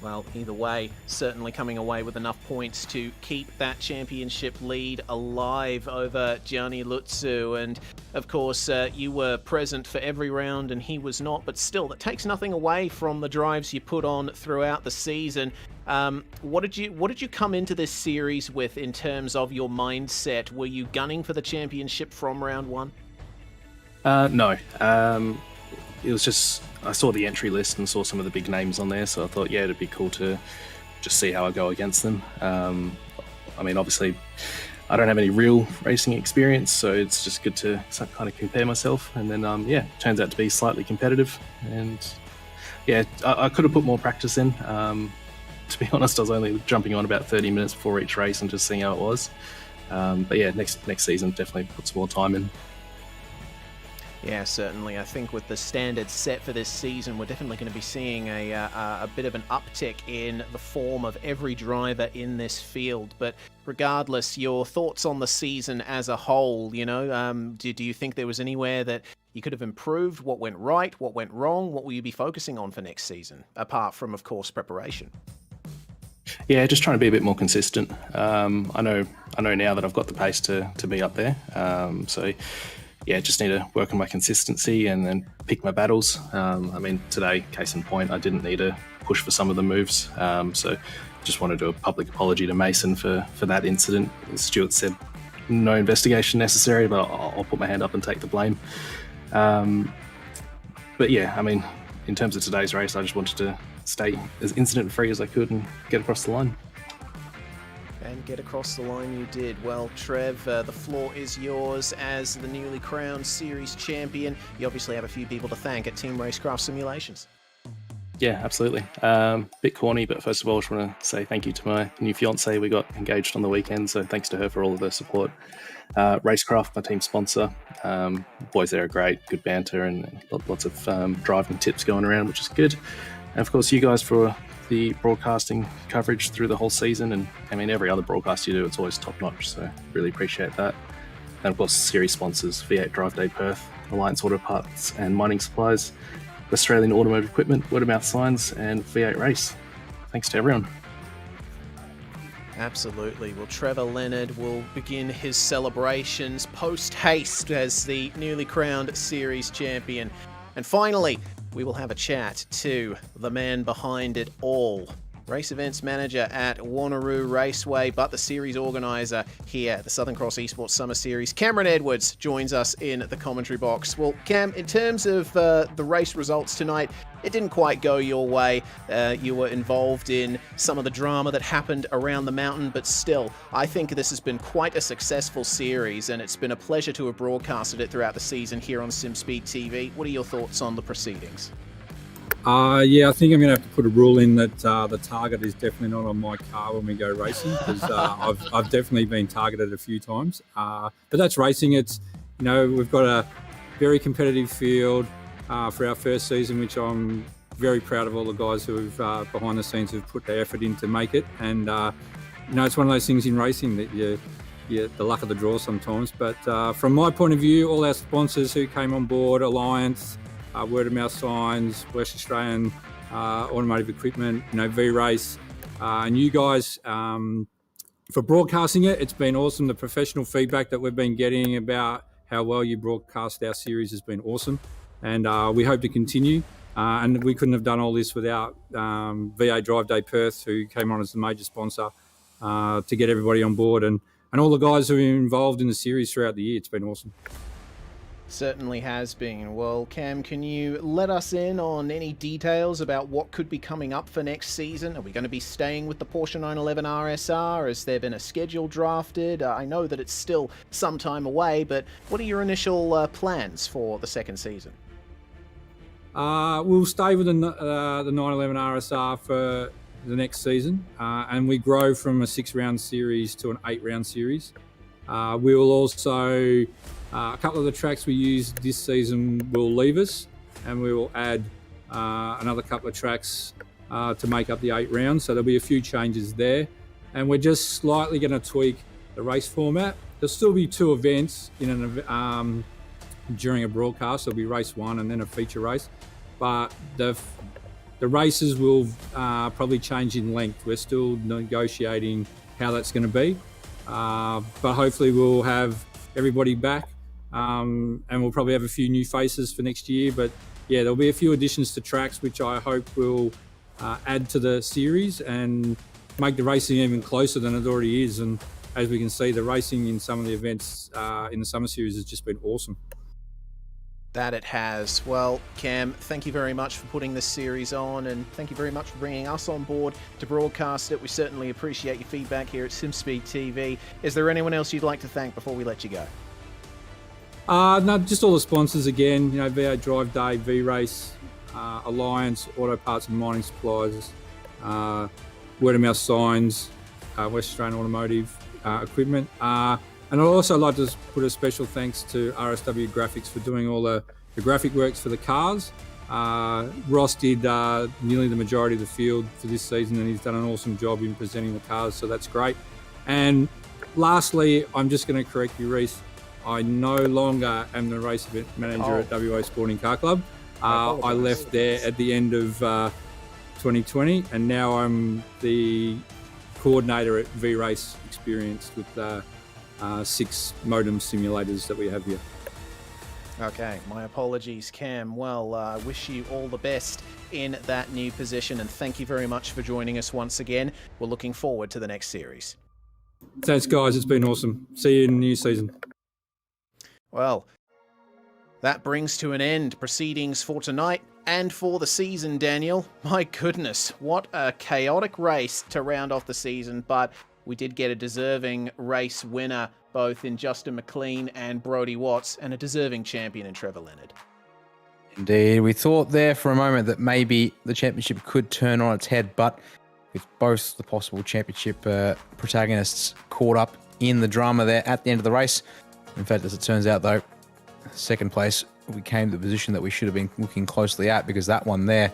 Well, either way, certainly coming away with enough points to keep that championship lead alive over Gianni Lutzu. And, of course, you were present for every round and he was not. But still, that takes nothing away from the drives you put on throughout the season. What did you come into this series with in terms of your mindset? Were you gunning for the championship from round 1? No. It was just, I saw the entry list and saw some of the big names on there, so I thought, yeah, it'd be cool to just see how I go against them. I mean, obviously, I don't have any real racing experience, so it's just good to kind of compare myself. And then, turns out to be slightly competitive. And yeah, I could have put more practice in. To be honest, I was only jumping on about 30 minutes before each race and just seeing how it was. But yeah, next season definitely put some more time in. Yeah, certainly. I think with the standards set for this season, we're definitely going to be seeing a bit of an uptick in the form of every driver in this field. But regardless, your thoughts on the season as a whole, do you think there was anywhere that you could have improved? What went right? What went wrong? What will you be focusing on for next season, apart from, of course, preparation? Yeah, just trying to be a bit more consistent. I know now that I've got the pace to be up there. So yeah, just need to work on my consistency and then pick my battles. I mean, today, case in point, I didn't need to push for some of the moves. So just want to do a public apology to Mason for that incident. As Stuart said, no investigation necessary, but I'll put my hand up and take the blame. But yeah, I mean, in terms of today's race, I just wanted to stay as incident-free as I could and get across the line. And get across the line you did. Well, Trev, the floor is yours as the newly crowned series champion. You obviously have a few people to thank at Team Racecraft Simulations. Yeah, absolutely. Bit corny, but first of all, I just want to say thank you to my new fiance. We got engaged on the weekend, so thanks to her for all of the support. Racecraft, my team sponsor. Boys there are great, good banter, and lots of driving tips going around, which is good. And of course, you guys for the broadcasting coverage through the whole season, and I mean every other broadcast you do, it's always top notch, so really appreciate that. And of course, series sponsors, V8 Drive Day Perth, Alliance Auto Parts and Mining Supplies, Australian Automotive Equipment, Word of Mouth Signs, and V8 Race. Thanks to everyone. Absolutely. Well, Trevor Leonard will begin his celebrations post-haste as the newly crowned series champion. And finally, we will have a chat to the man behind it all, race events manager at Wanneroo Raceway, but the series organiser here at the Southern Cross Esports Summer Series. Cameron Edwards joins us in the commentary box. Well, Cam, in terms of the race results tonight, it didn't quite go your way. You were involved in some of the drama that happened around the mountain, but still, I think this has been quite a successful series, and it's been a pleasure to have broadcasted it throughout the season here on SimSpeed TV. What are your thoughts on the proceedings? Yeah, I think I'm going to have to put a rule in that the target is definitely not on my car when we go racing, because I've definitely been targeted a few times. But that's racing. It's, we've got a very competitive field for our first season, which I'm very proud of all the guys who have behind the scenes who've put their effort in to make it. And it's one of those things in racing that the luck of the draw sometimes. But from my point of view, all our sponsors who came on board, Alliance, Word of Mouth Signs, West Australian Automotive Equipment, V-Race, and you guys for broadcasting it. It's been awesome. The professional feedback that we've been getting about how well you broadcast our series has been awesome, and we hope to continue. And we couldn't have done all this without VA Drive Day Perth, who came on as the major sponsor to get everybody on board, and all the guys who are involved in the series throughout the year. It's been awesome. Certainly has been. Well, Cam, can you let us in on any details about what could be coming up for next season? Are we going to be staying with the Porsche 911 RSR? Has there been a schedule drafted? I know that it's still some time away, but what are your initial plans for the second season? We'll stay with the 911 RSR for the next season, and we grow from a 6-round series to an 8-round series. We will also, a couple of the tracks we used this season will leave us, and we will add another couple of tracks to make up the 8 rounds. So there'll be a few changes there, and we're just slightly going to tweak the race format. There'll still be 2 events in during a broadcast. There'll be race 1 and then a feature race, but the races will probably change in length. We're still negotiating how that's going to be. But hopefully we'll have everybody back, and we'll probably have a few new faces for next year. But yeah, there'll be a few additions to tracks, which I hope will add to the series and make the racing even closer than it already is. And as we can see, the racing in some of the events in the summer series has just been awesome. That it has. Well, Cam, thank you very much for putting this series on, and thank you very much for bringing us on board to broadcast it. We certainly appreciate your feedback here at SimSpeed TV. Is there anyone else you'd like to thank before we let you go? No, just all the sponsors again. VA Drive Day, V-Race, Alliance, Auto Parts and Mining Supplies, Word of Mouth Signs, West Australian Automotive Equipment. And I'd also like to put a special thanks to RSW Graphics for doing all the graphic works for the cars. Ross did nearly the majority of the field for this season, and he's done an awesome job in presenting the cars, so that's great. And lastly, I'm just going to correct you, Reese. I no longer am the race event manager at WA Sporting Car Club. I left there at the end of 2020, and now I'm the coordinator at V-Race Experience with 6 modem simulators that we have here. Okay, my apologies, Cam. Well, I wish you all the best in that new position, and thank you very much for joining us once again. We're looking forward to the next series. Thanks, guys. It's been awesome. See you in the new season. Well, that brings to an end proceedings for tonight and for the season, Daniel. My goodness, what a chaotic race to round off the season, but we did get a deserving race winner, both in Justin McLean and Brodie Watts, and a deserving champion in Trevor Leonard. Indeed. We thought there for a moment that maybe the championship could turn on its head, but with both the possible championship protagonists caught up in the drama there at the end of the race. In fact, as it turns out, though, second place, we came to the position that we should have been looking closely at, because that one there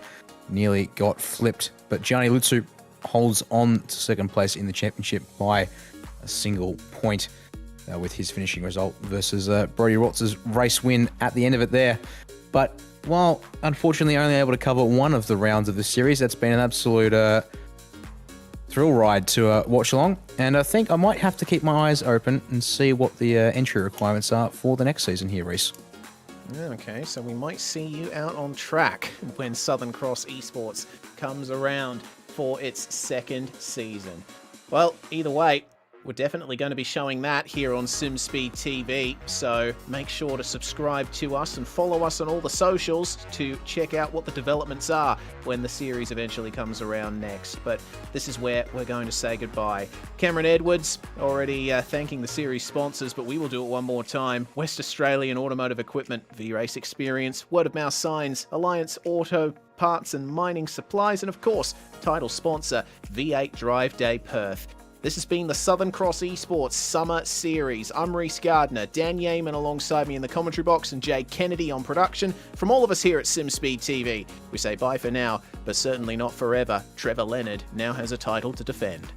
nearly got flipped. But Gianni Lutsu holds on to second place in the championship by a single point with his finishing result versus Brodie Watts' race win at the end of it there. But while unfortunately only able to cover one of the rounds of the series, that's been an absolute thrill ride to watch along. And I think I might have to keep my eyes open and see what the entry requirements are for the next season here, Reese. Okay, so we might see you out on track when Southern Cross Esports comes around for its second season. Well, either way, we're definitely going to be showing that here on SimSpeed TV, so make sure to subscribe to us and follow us on all the socials to check out what the developments are when the series eventually comes around next. But this is where we're going to say goodbye. Cameron Edwards already thanking the series sponsors, but we will do it one more time. West Australian Automotive Equipment, V-Race Experience, Word of Mouth Signs, Alliance Auto parts and mining supplies, and of course, title sponsor V8 Drive Day Perth. This has been the Southern Cross Esports Summer Series. I'm Reese Gardner, Dan Yeaman alongside me in the commentary box, and Jay Kennedy on production. From all of us here at SimSpeed TV, we say bye for now, but certainly not forever. Trevor Leonard now has a title to defend.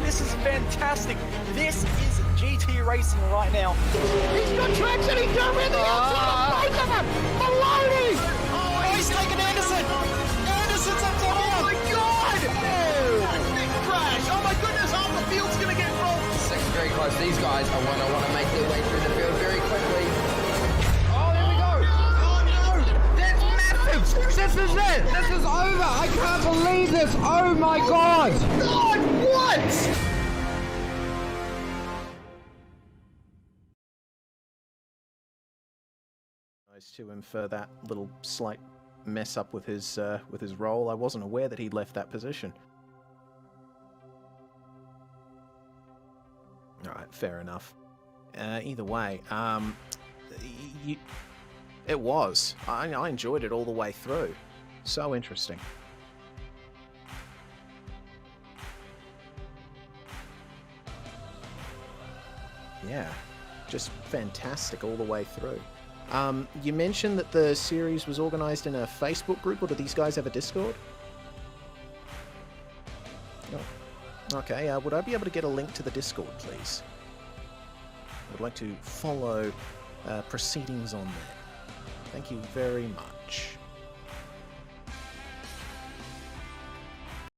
This is fantastic. This is GT Racing right now. He's got traction. He's going around the outside of both of them. Maloney! Oh, he's taken Anderson. Anderson's up to Oh my God! Big crash. Oh my goodness, half the field's going to get rolled. Second very close. These guys I want to make their way through the field very quickly. Oh, there we go. Oh no, that's massive. This is it. This is over. I can't believe this. Oh my God. God, what? To him for that little slight mess up with his roll. I wasn't aware that he'd left that position. All right, fair enough. Either way, it was. I enjoyed it all the way through. So interesting. Yeah, just fantastic all the way through. You mentioned that the series was organised in a Facebook group, or do these guys have a Discord? Oh. Okay, would I be able to get a link to the Discord, please? I would like to follow proceedings on there. Thank you very much.